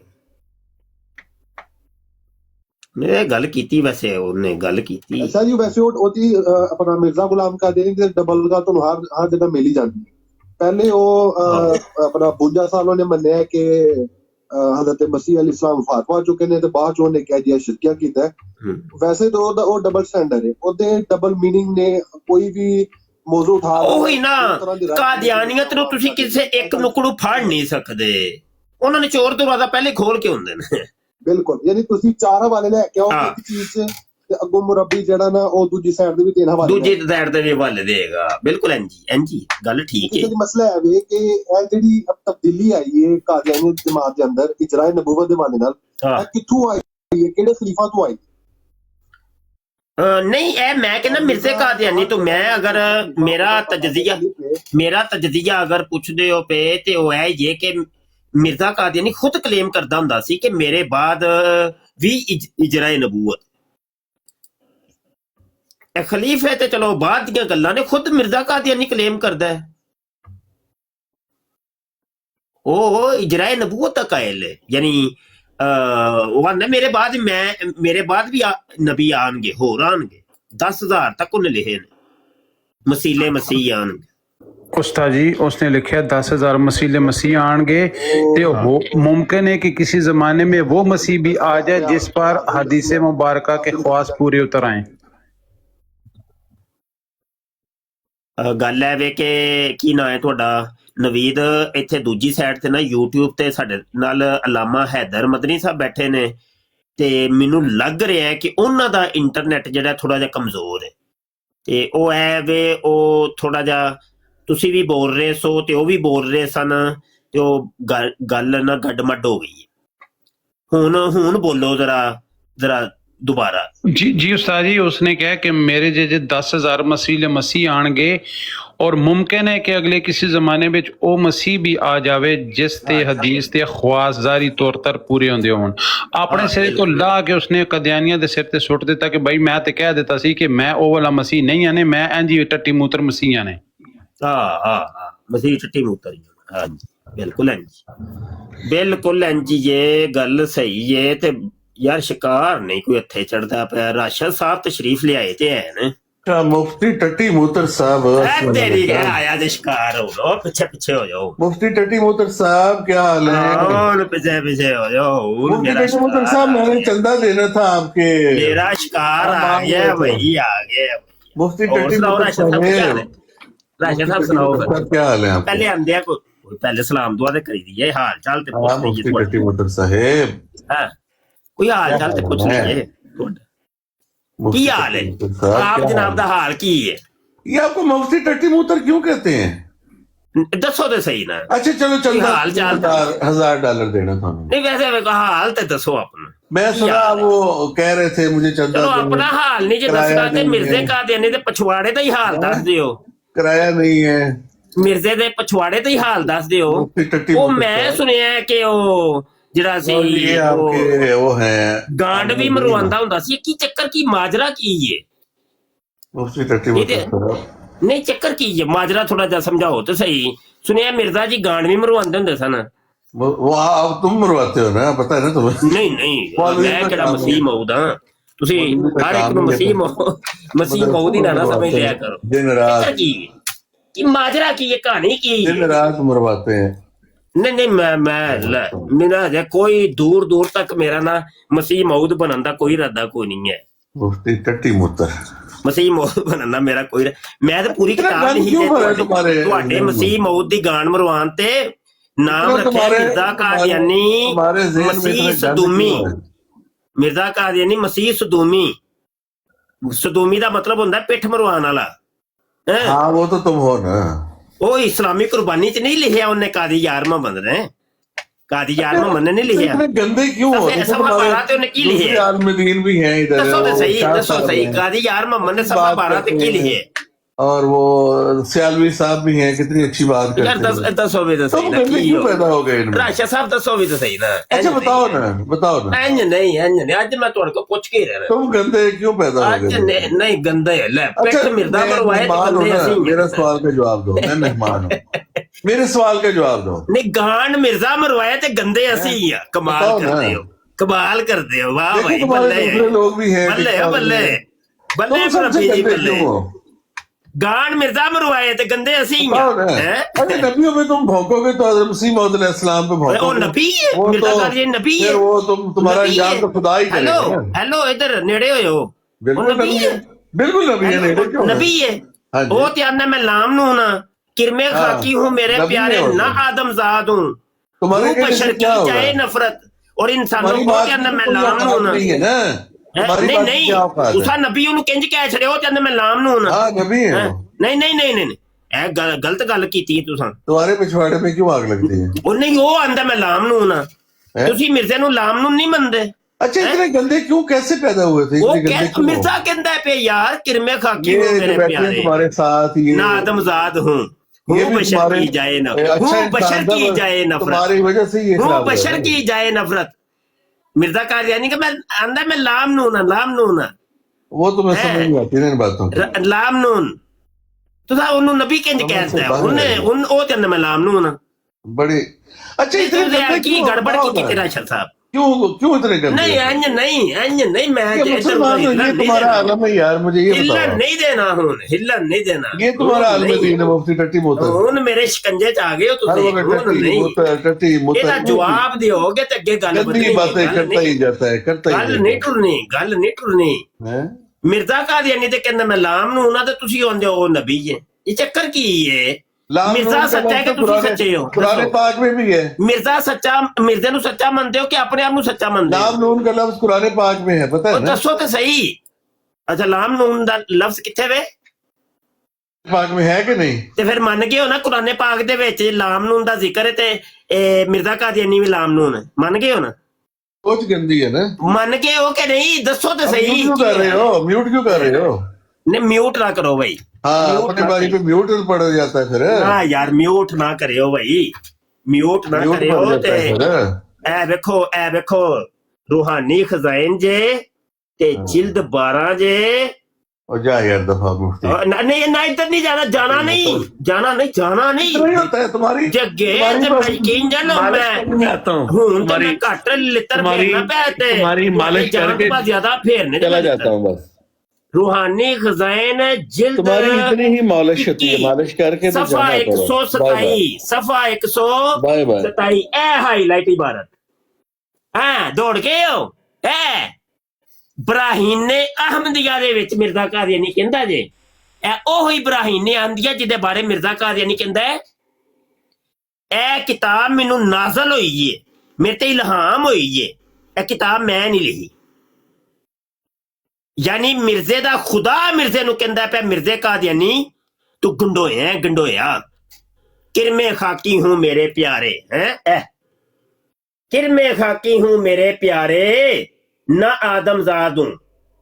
ਮੈਂ ਗੱਲ ਕੀਤੀ, ਵੈਸੇ ਉਹਨੇ ਗੱਲ ਕੀਤੀ। ਅੱਛਾ ਜੀ, ਵੈਸੇ ਉਹਦੀ ਆਪਣਾ ਮਿਰਜ਼ਾ ਗੁਲਾਮ ਕਾਦੀਆਨੀ ਦੀ ਡਬਲ ਗੱਲ ਤੁਹਾਨੂੰ ਹਰ ਜਗ੍ਹਾ ਮਿਲ ਹੀ ਜਾਂਦੀ ਹੈ। ਪਹਿਲੇ ਉਹ ਆਪਣਾ 52 ਸਾਲ ਉਹਨੇ ਮੰਨਿਆ ਕਿ हजरत मसीह अली इस्लाम वफात पा चुके ने, ते बाद च उन्हें कह दिया शिरकिया कीता है। वैसे तो वो डबल स्टैंडर्ड है, ਉਹਦੇ ਡਬਲ ਮੀਨਿੰਗ ਨੇ। ਕੋਈ ਵੀ ਮੌਜੂ ਉਠਾ ਉਹੀ ਨਾ, ਕਾਦੀਆਨੀਅਤ ਨੂੰ ਤੁਸੀਂ ਕਿਸੇ ਇੱਕ ਨੁਕੜੂ ਫੜ ਨਹੀਂ ਸਕਦੇ, ਉਹਨਾਂ ਨੇ ਚੋਰ ਦਰਵਾਜ਼ਾ ਪਹਿਲੇ ਖੋਲ ਕੇ ਹੁੰਦੇ ਨੇ। ਬਿਲਕੁਲ, ਯਾਨੀ ਤੁਸੀਂ ਚਾਰ ਹਵਾਲੇ ਲੈ ਕੇ ਆਓ ਇੱਕ ਚੀਜ਼ 'ਚ ਤੇ ਅੱਗੋਂ ਮੁਰੱਬੀ ਜਿਹੜਾ ਨਾ ਉਹ ਦੂਜੀ ਸਾਈਡ ਦੇ ਵੀ ਦੇਣ ਹਵਾਲੇ ਦੂਜੀ ਸਾਈਡ ਦੇ ਵੀ ਹਵਾਲੇ ਦੇਗਾ। ਬਿਲਕੁਲ ਇੰਜੀ ਗੱਲ ਠੀਕ ਹੈ। ਮਸਲਾ ਹੈ ਵੇ ਕਿ ਇਹ ਜਿਹੜੀ ਤਬਦੀਲੀ ਆਈ ਹੈ ਕਾਦੀਆਨੀ ਜਮਾਤ ਦੇ ਅੰਦਰ ਇਜਰਾਏ ਨਬੂਵਤ ਦੇ ਹਵਾਲੇ ਨਾਲ, ਇਹ ਕਿੱਥੋਂ ਆਈ ਹੈ, ਕਿਹੜੇ ਖਲੀਫਾ ਤੋਂ ਆਈ? ਨਹੀਂ, ਇਹ ਮੈਂ ਕਹਿੰਦਾ ਮਿਰਜ਼ੇ ਕਾਦੀਆਨੀ ਤੋਂ। ਮੈਂ ਅਗਰ ਮੇਰਾ ਤਜਜ਼ੀਆ ਅਗਰ ਪੁੱਛਦੇ ਹੋ ਪਏ ਤੇ ਉਹ ਹੈ ਇਹ ਕਿ ਮਿਰਜ਼ਾ ਕਾਦੀਆਨੀ ਖੁਦ ਕਲੇਮ ਕਰਦਾ ਹੁੰਦਾ ਸੀ ਕਿ ਮੇਰੇ ਬਾਅਦ ਵੀ ਇਜਰਾਏ ਨਬੂਵਤ। ਇਹ ਖਲੀਫੇ ਤੇ ਚਲੋ ਬਾਅਦ ਦੀਆਂ ਗੱਲਾਂ ਨੇ, ਖੁਦ ਮਿਰਜ਼ਾ ਕਾਦੀਆਨੀ ਕਲੇਮ ਕਰਦਾ ਹੈ ਉਹ ਇਜਰਾਏ ਨਬੂਵਤ ਦਾ ਕਾਇਲ ਹੈ। ਯਾਨੀ ਉਹ ਕਹਿੰਦਾ ਮੇਰੇ ਬਾਅਦ ਵੀ ਨਬੀ ਆਣਗੇ, ਹੋਰ ਆਣਗੇ, 10,000 ਤੱਕ ਉਹਨੇ ਲਿਖੇ ਨੇ ਮਸੀਲੇ ਮਸੀਹ ਆਣਗੇ। उस्ताद जी उसने लिखा 10,000 मसीले मसीह आएंगे तो वो मुमकिन है कि किसी जमाने में वो मसीह भी आ जाए जिस पर हदीस मुबारक के ख्वास पूरे उतर आए। ਗੱਲ ਹੈ ਵੇ ਕਿ ਕੀ ਨਾਂ ਹੈ ਤੁਹਾਡਾ ਨਵੀਦ, ਇੱਥੇ ਦੂਜੀ ਸਾਈਡ ਤੇ ਨਾ YouTube ਤੇ ਸਾਡੇ ਨਾਲ ਅਲਾਮਾ ਹੈਦਰ ਮਦਨੀ ਸਾਹਿਬ ਬੈਠੇ ਨੇ ਤੇ ਮੈਨੂੰ ਲੱਗ ਰਿਹਾ ਹੈ ਕਿ ਉਹਨਾਂ ਦਾ ਇੰਟਰਨੈਟ ਜਿਹੜਾ ਥੋੜਾ ਜਿਹਾ ਕਮਜ਼ੋਰ ਹੈ ਤੇ ਉਹ ਹੈ ਵੇ ਉਹ ਥੋੜਾ ਜਿਹਾ ਤੁਸੀਂ ਵੀ ਬੋਲ ਰਹੇ ਸੋ ਤੇ ਉਹ ਵੀ ਬੋਲ ਰਹੇ ਸਨ ਤੇ ਉਹ ਗੱਲ ਨਾ ਗੱਡਮੱਡ ਹੋ ਗਈ ਹੈ। ਹੁਣ ਬੋਲੋ ਜਰਾ दोबारा। जी उस्ताद जी उसने कहा कि मेरे जैसे 10,000 मसीले मसीह आएंगे और मुमकिन है कि अगले किसी जमाने में ओ मसीह भी आ जावे जिस ते हदीस ते ख्वास जारी तौर पर पूरे होंदे होण। अपने सिर तो ला के उसने कदियानिया दे सिर ते सुट दिता कि भाई मैं ते कह दिता सी कि मैं ओ वाला मसीह नहीं आने, मैं इंजी टट्टी मूत्र मसीह आने। मसीह टट्टी मूत्र। हां बिल्कुल इंजी ये गल सही है ते यार शिकार नहीं कोई हथे चढ़ता पे। राशिद साहब तशरीफ ले आए थे हैं मुफ्ती टट्टी मूत्र साहब। तेरी क्या आया जे शिकार हो लो, पीछे हो जाओ। मुफ्ती टट्टी मूत्र साहब क्या हाल है? पीछे हो जाओ। मुफ्ती टट्टी मूत्र साहब मैंने चंदा देना था आपके। मेरा शिकार आ गया वही आ गया। मुफ्ती टट्टी मूत्र साहब राशिद साहब सुनाओ क्या हाल है? पहले आंदे को पहले सलाम दुआ दे करी दी हाल चाल ते पूछ लीजिए। मुफ्ती टट्टी मूत्र साहब हां कोई हाल चाल ते पूछ लीजिए की हाल है आप जनाब दा हाल की है? ये आपको मुफ्ती टट्टी मूत्र क्यों कहते हैं? दसो तो सही ना। अच्छा चलो चलो हाल चाल $1,000 देना था। नहीं वैसे मेरे को हाल तो दसो अपना। मैं सुना वो कह रहे थे मुझे चंदा। चलो अपना हाल नहीं जो दसना ते मिर्जे का देने ते पछवाड़े दा ही हाल दस दियो। किराया नहीं है मिर्जे दे पछवाड़े दा ही हाल दस दियो। वो मैं सुनिया कि वो ਜਿਹੜਾ ਸੀ ਉਹ ਹੈ ਗਾਂਡ ਵੀ ਮਰਵਾਉਂਦਾ ਹੁੰਦਾ ਸੀ। ਕੀ ਚੱਕਰ ਕੀ ਮਾਜਰਾ ਕੀ ਹੈ? ਨਹੀਂ ਚੱਕਰ ਕੀ ਹੈ ਮਾਜਰਾ ਥੋੜਾ ਜਿਹਾ ਸਮਝਾਓ ਤੇ ਸਹੀ। ਸੁਣਿਆ ਮਿਰਜ਼ਾ ਜੀ ਗਾਂਡ ਵੀ ਮਰਵਾਉਂਦੇ ਹੁੰਦੇ ਸਨ। वो आप तुम मरवाते हो ना, पता है ना तुम्हें? नहीं मैं ਕਿਹੜਾ ਮਸੀਹ ਮੌਦ ਹਾਂ। ਤੁਸੀਂ ਹਰ ਇੱਕ ਨੂੰ ਮਸੀਹ ਮੌਦ ਹੀ ਨਾ ਸਮਝ ਲਿਆ ਕਰੋ। दिन रात ਕੀ ਮਾਜਰਾ ਕੀ ਹੈ, ਕਹਾਣੀ ਕੀ ਹੈ? दिन रात मरवाते हैं। नहीं मेरा है कोई दूर तक मेरा ना मसीह मौद बनने का कोई इरादा कोई नहीं है। मुफ्ती टट्टी मूत्र मसीह मौद बनना मेरा कोई मैं तो पूरी किताब लिखी है मसीह मौद दी गान मरवान ते नाम रखे मिर्जा कादियानी मसीह सदूमी। मिर्जा कादियानी मसीह सदूमी। सदूमी दा मतलब होंदा पिठ मरवान वाला। हाँ वो तो तुम हो ना। वो इस्लामी कुर्बानी च नहीं लिखा उन्हें कादी यार मोहम्मद ने। कादी यार मोहम्मद ने नहीं लिखा। गंदे क्यों हो? की लिखे आलमदीन भी हैं इधर। दसो सही कादी यार मोहम्मद ने सफा 12 तक की लिखे। और वो सियालवी साहब भी हैं, कितनी अच्छी बात करते हैं। दसो भी तो सही ना क्यों पैदा हो गए इनमें? राशिद साहब दसो भी तो सही ना। अच्छा बताओ ना इंज नहीं आज मैं तुहाडे को पूछ के रहा। तुम गंदे क्यों पैदा हो गए? नहीं गंदे ले पेट मिर्जा मरवाए तो गंदे ऐसे। मेरा सवाल का जवाब दो, मैं मेहमान हूं। मेरे सवाल का जवाब दो। नहीं गांड मिर्जा मरवाए तो गंदे ऐसे ही है। कमाल करते हो वाह भाई। बल्ले लोग भी हैं। बल्ले गांड मिर्जा मरवाए थे गंदे असी अरे नबियों में तुम भौंकोगे तो हज़रत मसीह मौद अलैहिस्सलाम पे भौंकोगे। वो नबी है मिर्जा कादियानी नबी है। वो तुम्हारा इंजाम तो खुदा ही करेगा। हेलो इधर नेड़े हो। बिल्कुल नबी है नेड़े क्यों? नबी है वो त्याना मैं लाम नू ना किरमे खाकी हूँ मेरे प्यारे ना आदमजाद हूँ। तुम्हारे बशर की चाहे नफरत और इंसानों को त्याना मैं लाम नू ना। तुम्हारी नहीं बात की नहीं क्या औकात तुसा है? नबी ਉਹਨੂੰ ਕਿੰਜ ਕਹਿ ਛੜਿਓ ਕਹਿੰਦੇ ਮੈਂ ਲਾਮ ਨੂੰ ਨਾ हाँ नबी है वो। ਨਹੀਂ ਨਹੀਂ ਨਹੀਂ ਨਹੀਂ ਇਹ ਗਲਤ ਗੱਲ ਕੀਤੀ ਤੁਸੀਂ तुम्हारे पिछवाड़े में क्यों आग लगती है? ਉਹ ਨਹੀਂ ਉਹ ਆਂਦਾ ਮੈਂ ਲਾਮ ਨੂੰ ਨਾ हैं? ਤੁਸੀਂ ਮਿਰਜ਼ੇ ਨੂੰ ਲਾਮ ਨੂੰ ਨਹੀਂ ਮੰਨਦੇ अच्छा इतने गंदे क्यों कैसे पैदा हुए थे? ਉਹ इतने गंदे ਕਹਿ क्यों? ਮਿਰਜ਼ਾ ਕਹਿੰਦਾ ਪਿਆ ਯਾਰ ਕਿਰਮੇ ਖਾਕੀ ਹੋ ये जो ਮੇਰੇ बैठे हैं ਪਿਆਰੇ तुम्हारे साथ ये ना आदमजाद हूँ ये हूँ भी बशर तुम्हारे- की जाए ए, नफरत अच्छा हूँ इंसान बशर था, की जाए नफरत तुम्हारी वजह से ये हूँ खराब हुआ बशर है। की जाए नफरत मिर्जा कादियानी का मैं आंदा मैं लाम नून वो तुम्हें है। समझ नहीं आती ना इन बातों की। लाम नून तो सा उन्होंने नबी किंज समझ से कहता है बाहर उन्हें है। उन ओ कहंदा मैं लाम नून बड़ी अच्छा इतने गंदे की क्यों गड़बड़ क्या की होता है? तेरा शर साहब क्यों क्यों इतने गंदे नहीं नहीं मैं ये मुसलमान हो, ये तुम्हारा आलम है यार, मुझे ये हिलन बताओ। नहीं देना हिलन नहीं देना ये तुम्हारा आलम नहीं। दीन है, मुफ्ती टट्टी बोतल। ਹੁਣ ਮੇਰੇ शिकंजे ਚ ਆ ਗਏ ਹੋ हर ਤੁਸੀਂ वक्त ਹੁਣ टट्टी ਨਹੀਂ बोतल टट्टी ਇਹਦਾ बोतल ਜਵਾਬ ਦਿਓਗੇ ਤੇ ਅੱਗੇ ਗੱਲ गंदी बातें करता ही जाता है, करता ही ਗੱਲ ਨਹੀਂ ਟੁਰਨੀ है। ਮਿਰਜ਼ਾ ਕਾਦੀਆਨੀ ਤੇ ਕਹਿੰਦਾ ਮੈਂ ਲਾਮ ਨੂੰ ਨਾ ਤੇ ਤੁਸੀਂ ਆਉਂਦੇ ਹੋ ਉਹ ਨਬੀ ਹੈ ਇਹ ਚੱਕਰ ਕੀ ਹੈ लाम मिर्जा नून का सच्चा है कि लफ्ज़ तुसी कुरान- सच्चे हो? कुरान दसो। पाक में भी है। ਮਿਰਜ਼ੇ ਨੂੰ ਸੱਚਾ ਮੰਨਦੇ ਹੋ ਕਿ ਆਪਣੇ ਆਪ ਨੂੰ ਸੱਚਾ ਮੰਨਦੇ लाम ਹੋ नून का लफ्ज कुरान पाक में है, पता है ਉਹ ना? ਦੱਸੋ ਤੇ ਸਹੀ ਅੱਛਾ ਲਾਮ ਨੂਨ ਦਾ ਲਫ਼ਜ਼ ਕਿੱਥੇ ਵੇ पाक में है कि नहीं? ਤੇ ਫਿਰ ਮੰਨ ਗਏ ਹੋ ਨਾ ਕੁਰਾਨੇ ਪਾਕ ਦੇ ਵਿੱਚ ਲਾਮ ਨੂਨ ਦਾ ਜ਼ਿਕਰ ਹੈ ਤੇ ਇਹ ਮਿਰਜ਼ਾ ਕਾਦੀਆਨੀ ਵੀ ਲਾਮ ਨੂਨ ਹੈ ਮੰਨ ਗਏ ਹੋ ਨਾ सोच गंदी है ना? ਮੰਨ ਗਏ ਹੋ ਕਿ ਨਹੀਂ ਦੱਸੋ ਤੇ अब ਸਹੀ म्यूट क्यों कर रहे हो? म्यूट क्यों कर रहे हो? ਨੇ ਮਿਊਟ ਨਾ ਕਰੋ ਭਾਈ हाँ, म्यूट अपनी ना बारी पे म्यूट पड़ जाता है फिर। ਨਾ ਯਾਰ ਮਿਊਟ ਨਾ ਕਰਿਓ ਭਾਈ ਮਿਊਟ ਨਾ म्यूट पड़ ਕਰਿਓ जाता है ਤੇ फिर। ਇਹ ਵੇਖੋ ਰੂਹਾਨੀ ਖਜ਼ਾਇਨ ਜੇ ਤੇ ਜਿਲਦ 12 ਜੇ और जा यार दफा मुफ्ती। ਨਹੀਂ ਨਾ ਇੱਧਰ ਨਹੀਂ ਜਾਣਾ ਨਹੀਂ नहीं होता है तुम्हारी ਜੱਗੇ तुम्हारी ਤੇ बस- ਮੈਂ ਕੀ ਜਾਣਾ ਮੈਂ आता हूँ ਹੁਣ ਤਾਂ ਮੈਂ ਘੱਟ ਲਿੱਤਰ तुम्हारी- ਫੇਰਨਾ ਪਿਆ ਤੇ तुम्हारी मालिश करके ज्यादा फेरने चला जाता हूँ बस। रूहानी खजाइन जिल्द तुम्हारी इतनी ही मालिश होती है, 21, मालिश करके तो सफा जाना करो। 127 सफा बाय बाय। 127 ए हाईलाइट इबारत हाँ दौड़ गए हो ए ਬਰਾਹੀਨੇ ਅਹਮਦੀਆ ਦੇ ਵਿੱਚ ਮਿਰਜ਼ਾ ਕਾਦੀਆਨੀ ਕਹਿੰਦਾ ਜੇ ਇਹ ਉਹ ਹੀ ਬਰਾਹੀਨੇ ਅਹਮਦੀਆ ਜਿਹਦੇ ਬਾਰੇ ਮਿਰਜ਼ਾ ਕਾਦੀਆਨੀ ਕਹਿੰਦਾ ਹੈ ਇਹ ਕਿਤਾਬ ਮੈਨੂੰ ਨਾਜ਼ਲ ਹੋਈ ਏ ਮੇਰੇ ਤੇ ਇਲਹਾਮ ਹੋਈ ਏ ਇਹ ਕਿਤਾਬ ਮੈਂ ਨਹੀਂ ਲਿਖੀ यानी मिर्जे दा खुदा मिर्जे नु कहंदा पे मिर्जे कादियानी तू गंडोया किरमे खाकी हूं मेरे प्यारे हैं किरमे खाकी हूं मेरे प्यारे ना आदमजाद हूं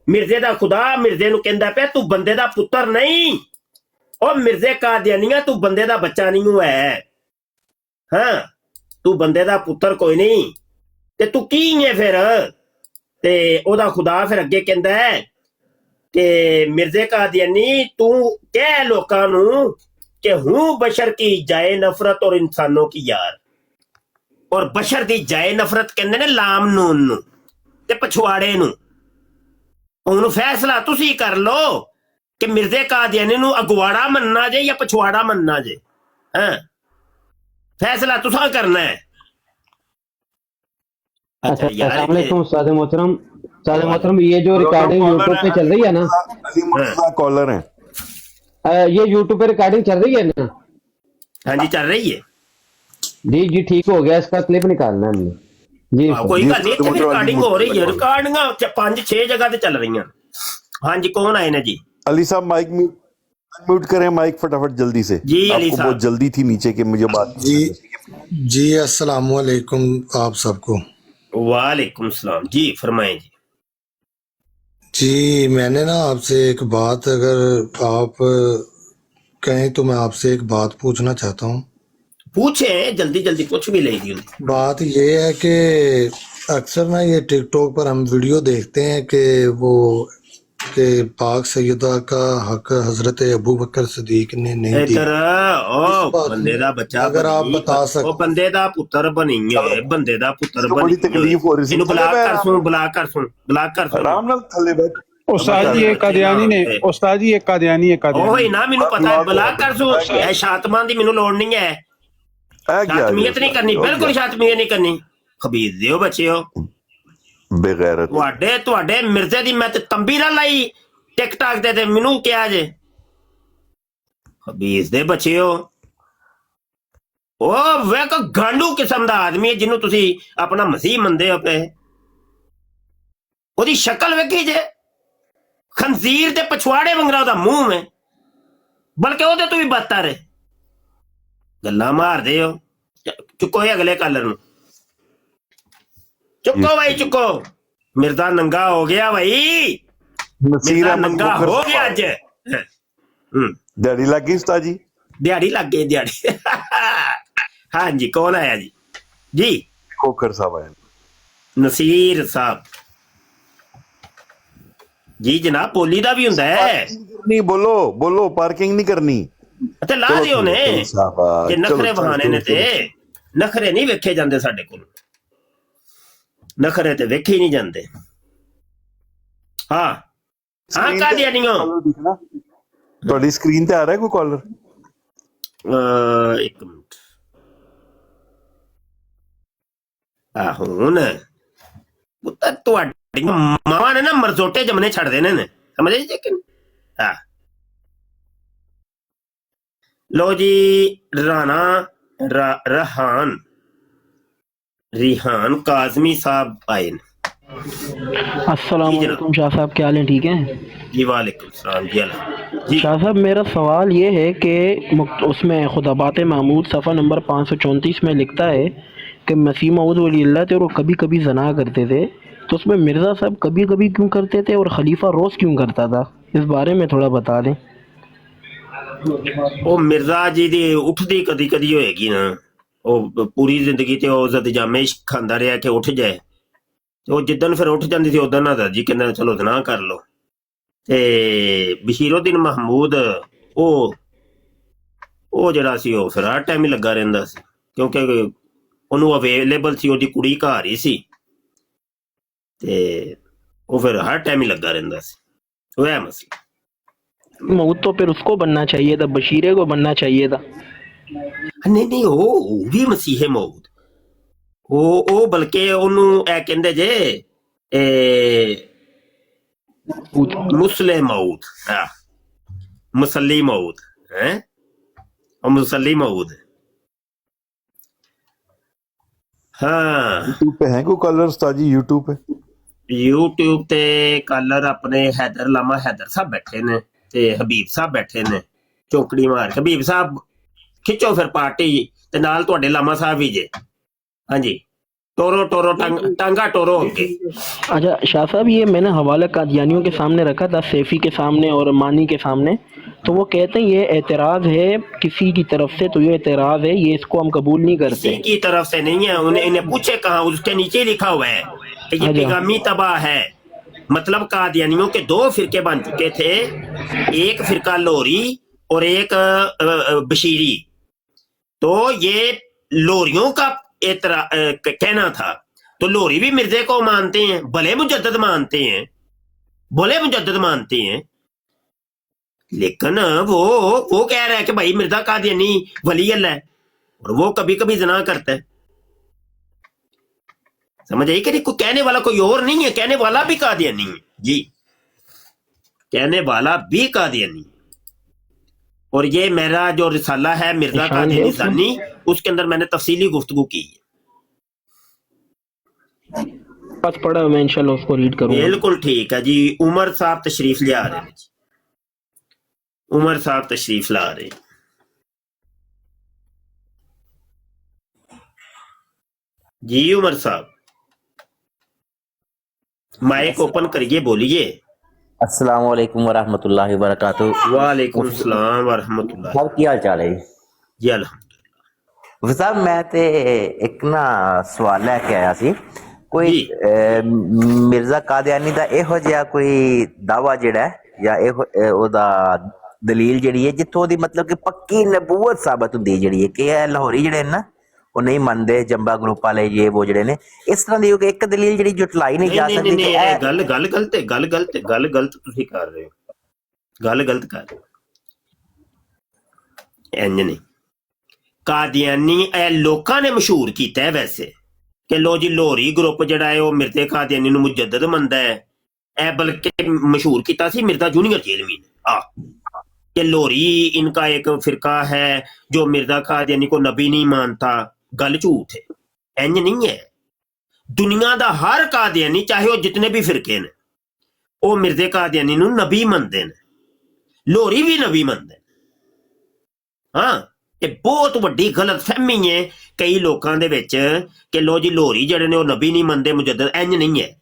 मिर्जे दा खुदा मिर्जे नु कहंदा पे तू बंदे दा पुत्र नहीं ओ मिर्जे कादियानिया तू बंदे दा बच्चा नहीं हुआ है हाँ तू बंदे दा पुत्र कोई नहीं ते तू की है फिर ਤੇ ਉਹਦਾ ਖੁਦਾ ਫਿਰ ਅੱਗੇ ਕਹਿੰਦਾ ਹੈ ਕਿ ਮਿਰਜ਼ੇ ਕਾਦੀਆਨੀ ਤੂੰ ਕਹਿ ਲੋਕਾਂ ਨੂੰ ਕਿ ਹੂੰ ਬਸ਼ਰ ਕੀ ਜਾਏ ਨਫ਼ਰਤ ਔਰ ਇਨਸਾਨੋਂ ਕੀ ਯਾਰ ਔਰ ਬਸ਼ਰ ਦੀ ਜਾਏ ਨਫ਼ਰਤ ਕਹਿੰਦੇ ਨੇ ਲਾਮ ਨੂਨ ਨੂੰ ਤੇ ਪਛਵਾੜੇ ਨੂੰ ਉਹਨੂੰ ਫੈਸਲਾ ਤੁਸੀਂ ਕਰ ਲਓ ਕਿ ਮਿਰਜ਼ੇ ਕਾਦੀਆਨੀ ਨੂੰ ਅਗਵਾੜਾ ਮੰਨਣਾ ਜੇ ਜਾਂ ਪਛਵਾੜਾ ਮੰਨਣਾ ਜੇ ਹਾਂ ਫੈਸਲਾ ਤੁਸੀਂ ਕਰਨਾ ਹੈ अच्छा अस्सलाम वालेकुम उस्ताद मोहतरम ये जो रिकॉर्डिंग यूट्यूब पे चल रही है ना अली मुर्तजा कॉलर है ये यूट्यूब पे रिकॉर्डिंग चल रही है ना हाँ जी चल रही है जी ठीक हो गया इसका क्लिप निकालना है हमने जी कोई गल नहीं इत्थे रिकॉर्डिंग हो रही है रिकॉर्डिंगां 5-6 जगह ते चल रही हैं हाँ जी कौन आए ना जी अली साहब माइक म्यूट करें माइक फटाफट जल्दी से जी अली आपको साहब बहुत जल्दी थी नीचे के मुझे बात जी अस्सलाम वालेकुम आप सबको वालेकुम सलाम जी फरमाएं जी जी मैंने ना आपसे एक बात अगर आप कहें तो मैं आपसे एक बात पूछना चाहता हूँ पूछे जल्दी जल्दी कुछ भी ले दी बात ये है कि अक्सर ना ये टिकटॉक पर हम वीडियो देखते हैं कि वो कि पाक सैयदा का हक हजरत अबू बकर सदीक ने नहीं इधर दिया ओ बंदे दा बच्चा अगर आप बता सकते ओ बंदे दा पुत्र बनी है बंदे दा पुत्र तो बड़ी तकलीफ हो रही है। इनु बुला कर सुन आराम नाल थल्ले बैठ उस्ताद जी एक कादियानी ने उस्ताद जी एक कादियानी ओही ना मैनू पता है बुला कर सुन ए शातमान दी मैनू लोड़ नहीं है शातमियत नहीं करनी बिल्कुल शातमियत नहीं करनी खबीज दियो बच्चियो बेगैरत ਤੁਹਾਡੇ ਮਿਰਜ਼ੇ ਦੀ ਮੈਂ ਤੇ ਤੰਬੀ ਨਾ ਲਾਈ ਟਿਕਟਾਕ ਤੇ ਮੈਨੂੰ ਕਿਹਾ ਜੇ ਖਬੀਜ਼ ਦੇ ਬੱਚਿਓ ਉਹ ਵੇਖ ਗਾਂਡੂ ਕਿਸਮ ਦਾ ਆਦਮੀ ਜਿਹਨੂੰ ਤੁਸੀਂ ਆਪਣਾ ਮਸੀਹ ਮੰਨਦੇ ਹੋ ਪਏ ਉਹਦੀ ਸ਼ਕਲ ਵੇਖੀ ਜੇ, ਖੰਜ਼ੀਰ ਤੇ ਪਛਵਾੜੇ ਵੰਗਰਾ ਉਹਦਾ ਮੂੰਹ ਹੈ, ਬਲਕਿ ਉਹਦੇ ਤੋਂ ਵੀ ਬਦਤਰ ਹੈ। ਗੱਲਾਂ ਮਾਰਦੇ ਹੋ। ਚੁੱਕੋ ਇਹ ਅਗਲੇ ਕਾਲਰ ਨੂੰ, ਚੁੱਕੋ ਭਾਈ ਚੁੱਕੋ। ਮਿਰਜ਼ਾ ਨੰਗਾ ਹੋ ਗਿਆ ਭਾਈ, ਮਿਰਜ਼ਾ ਨੰਗਾ ਹੋ ਗਿਆ ਅੱਜ। ਦਿਹਾੜੀ ਲੱਗ ਗਈ ਉਸਤਾਦ ਜੀ? ਦਿਹਾੜੀ ਲੱਗ ਗਈ, ਦਿਹਾੜੀ। ਹਾਂਜੀ, ਕੌਣ ਆਇਆ ਜੀ? ਜੀ ਖੋਖਰ ਸਾਹਿਬ ਆਏ। ਨਸੀਰ ਸਾਹਿਬ ਜੀ। ਜਨਾਬ ਪੋਲੀ ਦਾ ਵੀ ਹੁੰਦਾ ਹੈ। ਨਹੀਂ ਬੋਲੋ ਬੋਲੋ, ਪਾਰਕਿੰਗ ਨਹੀਂ ਕਰਨੀ ਤੇ ਲਾ ਦਿਓ ਨੇ ਕਿ ਨਖਰੇ ਬਹਾਨੇ ਨੇ, ਤੇ ਨਖਰੇ ਨਹੀਂ ਵੇਖੇ ਜਾਂਦੇ ਸਾਡੇ ਕੋਲ, ਨਖਰੇ ਤੇ ਵੇਖੇ ਹੀ ਨਹੀਂ ਜਾਂਦੇ। ਹਾਂ ਹਾਂ, ਕਾਦੀਆਨੀਓ ਤੁਹਾਡੀ ਸਕਰੀਨ ਤੇ ਆ ਰਿਹਾ ਕੋਈ ਕਾਲਰ? ਇੱਕ ਮਿੰਟ। ਹੁਣ ਪੁੱਤਰ ਤੁਹਾਡੀ ਮਾਵਾਂ ਨੇ ਨਾ ਮਰਜ਼ੋਟੇ ਜਮਨੇ ਛੱਡ ਦੇਣੇ ਨੇ, ਸਮਝੇ ਜੀ? ਹਾਂ ਲੋ ਜੀ, ਰਾਣਾ रिहान काजमी साहब आए। अस्सलाम वालेकुम शाह साहब, क्या हाल है? ठीक है जी, वालेकुम सलाम जी। शाह साहब, मेरा सवाल ये है कि उसमें खुदाबात महमूद सफ़ा नंबर 534 में लिखता है कि मसीह मऊद वलील्लाह थे और वो कभी कभी जना करते थे, तो उसमें मिर्ज़ा साहब कभी कभी क्यों करते थे और खलीफा रोज़ क्यों करता था? इस बारे में थोड़ा बता दें। वो मिर्ज़ा जी दी उठदी कदी कदी होएगी ना, वो पूरी जिंदगी ते वो ज़द-जामे खांदा रहा कि उठ जाए, तो जिदन फिर उठ जाती थी उदन ना जी कहना चलो ना कर लो। ते बशीरुद्दीन महमूद वो जरा सी वो फिर हर टाइम ही लगा रहिंदा सी, क्योंकि उन्होंने अवेलेबल सी, ओदी कुड़ी घर ही सी, ते वो फिर हर टाइम ही लगा रहिंदा सी। वह मसला। मऊद तो फिर उसको बनना चाहिए था, बशीरे को बनना चाहिए था। नहीं नहीं, वो भी मसीहे मऊद, वो बल्कि ओनू ए कहंदे जे मुसले मऊद, हाँ मुसली मऊद है, और मुसली मऊद। हाँ यूट्यूब पे है कोई कॉलर उस्ताद जी? यूट्यूब ते कॉलर अपने हैदर लामा हैदर साहब बैठे ने, ते हबीब साहब बैठे ने चौकड़ी मार के। हबीब साहब खिचो फिर पार्टी ते नाल तुहाडे लामा साहब भी जे। हाँ जी, टोरो टोरो टांगा टोरो होके। अच्छा शाह साहब, ये मैंने हवाला कादियानियों के सामने रखा था, सैफी के सामने और मानी के सामने, तो वो कहते हैं ये एतराज है किसी की तरफ से, तो ये एतराज है, ये इसको हम कबूल नहीं करते। किसी की तरफ से नहीं है, इन्हें पूछे कहाँ, उसके नीचे लिखा हुआ है कि ये पैगामी तबाह है। मतलब कादियानियों के दो फिरके बन चुके थे, एक फिरका लोरी और एक बशीरी। तो ये लोरियों का कहना था, तो लोरी भी मिर्जे को मानते हैं, भले मुजद्दद मानते हैं, भले मुजद्दद मानते हैं, लेकिन वो कह रहा है कि भाई मिर्जा कादियानी वली अल्लाह है और वो कभी कभी जना करता है। समझ आई कि कोई कहने वाला कोई और नहीं है, कहने वाला भी कादियानी है जी, कहने वाला भी कादियानी। और ये मेरा जो रिसाला है मिर्जा कादियानी ज़ानी, उसके अंदर मैंने तफसीली गुफ्तगू की है। बस पढ़ा, मैं इंशाल्लाह उसको रीड करूंगा। बिल्कुल ठीक है जी। उमर साहब तशरीफ ले आ रहे हैं, उमर साहब तशरीफ ला रहे हैं जी। उमर साहब माइक ओपन करिए, बोलिए। अस्सलाम वालेकुम वरहमतुल्लाहि वबरकातुहू। वालेकुम सलाम वरहमतुल्लाह। साहब की हाल चाल है जी? अल्हम्दुलिल्लाह। साहब मैं ते एक ना सवाल लेके आया सी, कोई मिर्जा कादियानी दा इहो जिहा कोई दावा जेड़ा है या ओदा दलील जेड़ी है जित्थों दी मतलब कि पक्की नबूवत साबित हुंदी जेड़ी है कि लाहौरी जेड़े ना वो नहीं मनदे, जंबा ग्रुप वाले ये वो जेड़े ने, इस तरह दी एक दलील जेड़ी जुटलाई नहीं जा सकदी। गल गलत है, गल गलत तुसी कर रहे हो, गल गलत कर रहे हो। इंज नहीं, कादियानी लोकां ने मशहूर कीता है वैसे कि लो जी लोहरी ग्रुप जेड़ा है वो मिर्जे कादियानी नूं मुजद्दद मनदा है। बल्कि मशहूर कीता सी मिर्जा जूनियर जेलवी ने कि लोहरी इनका एक फिरका है जो मिर्जा कादियानी को नबी नहीं मानता। गल झूठ है, इंज नहीं है। ਦੁਨੀਆ ਦਾ ਹਰ ਕਾਦੀਆਨੀ, ਚਾਹੇ ਉਹ ਜਿਤਨੇ ਵੀ ਫਿਰਕੇ ਨੇ, ਉਹ ਮਿਰਜ਼ੇ ਕਾਦੀਆਨੀ ਨੂੰ ਨਬੀ ਮੰਨਦੇ ਨੇ, ਲੋਹਰੀ ਵੀ ਨਬੀ ਮੰਨਦੇ ਨੇ। ਹਾਂ, ਇਹ ਬਹੁਤ ਵੱਡੀ ਗਲਤ ਫਹਿਮੀ ਹੈ ਕਈ ਲੋਕਾਂ ਦੇ ਵਿੱਚ ਕਿ ਲੋ ਜੀ ਲੋਹਰੀ ਜਿਹੜੇ ਨੇ ਉਹ ਨਬੀ ਨਹੀਂ ਮੰਨਦੇ, ਮੁਜੱਦਦ। ਇੰਜ ਨਹੀਂ ਹੈ।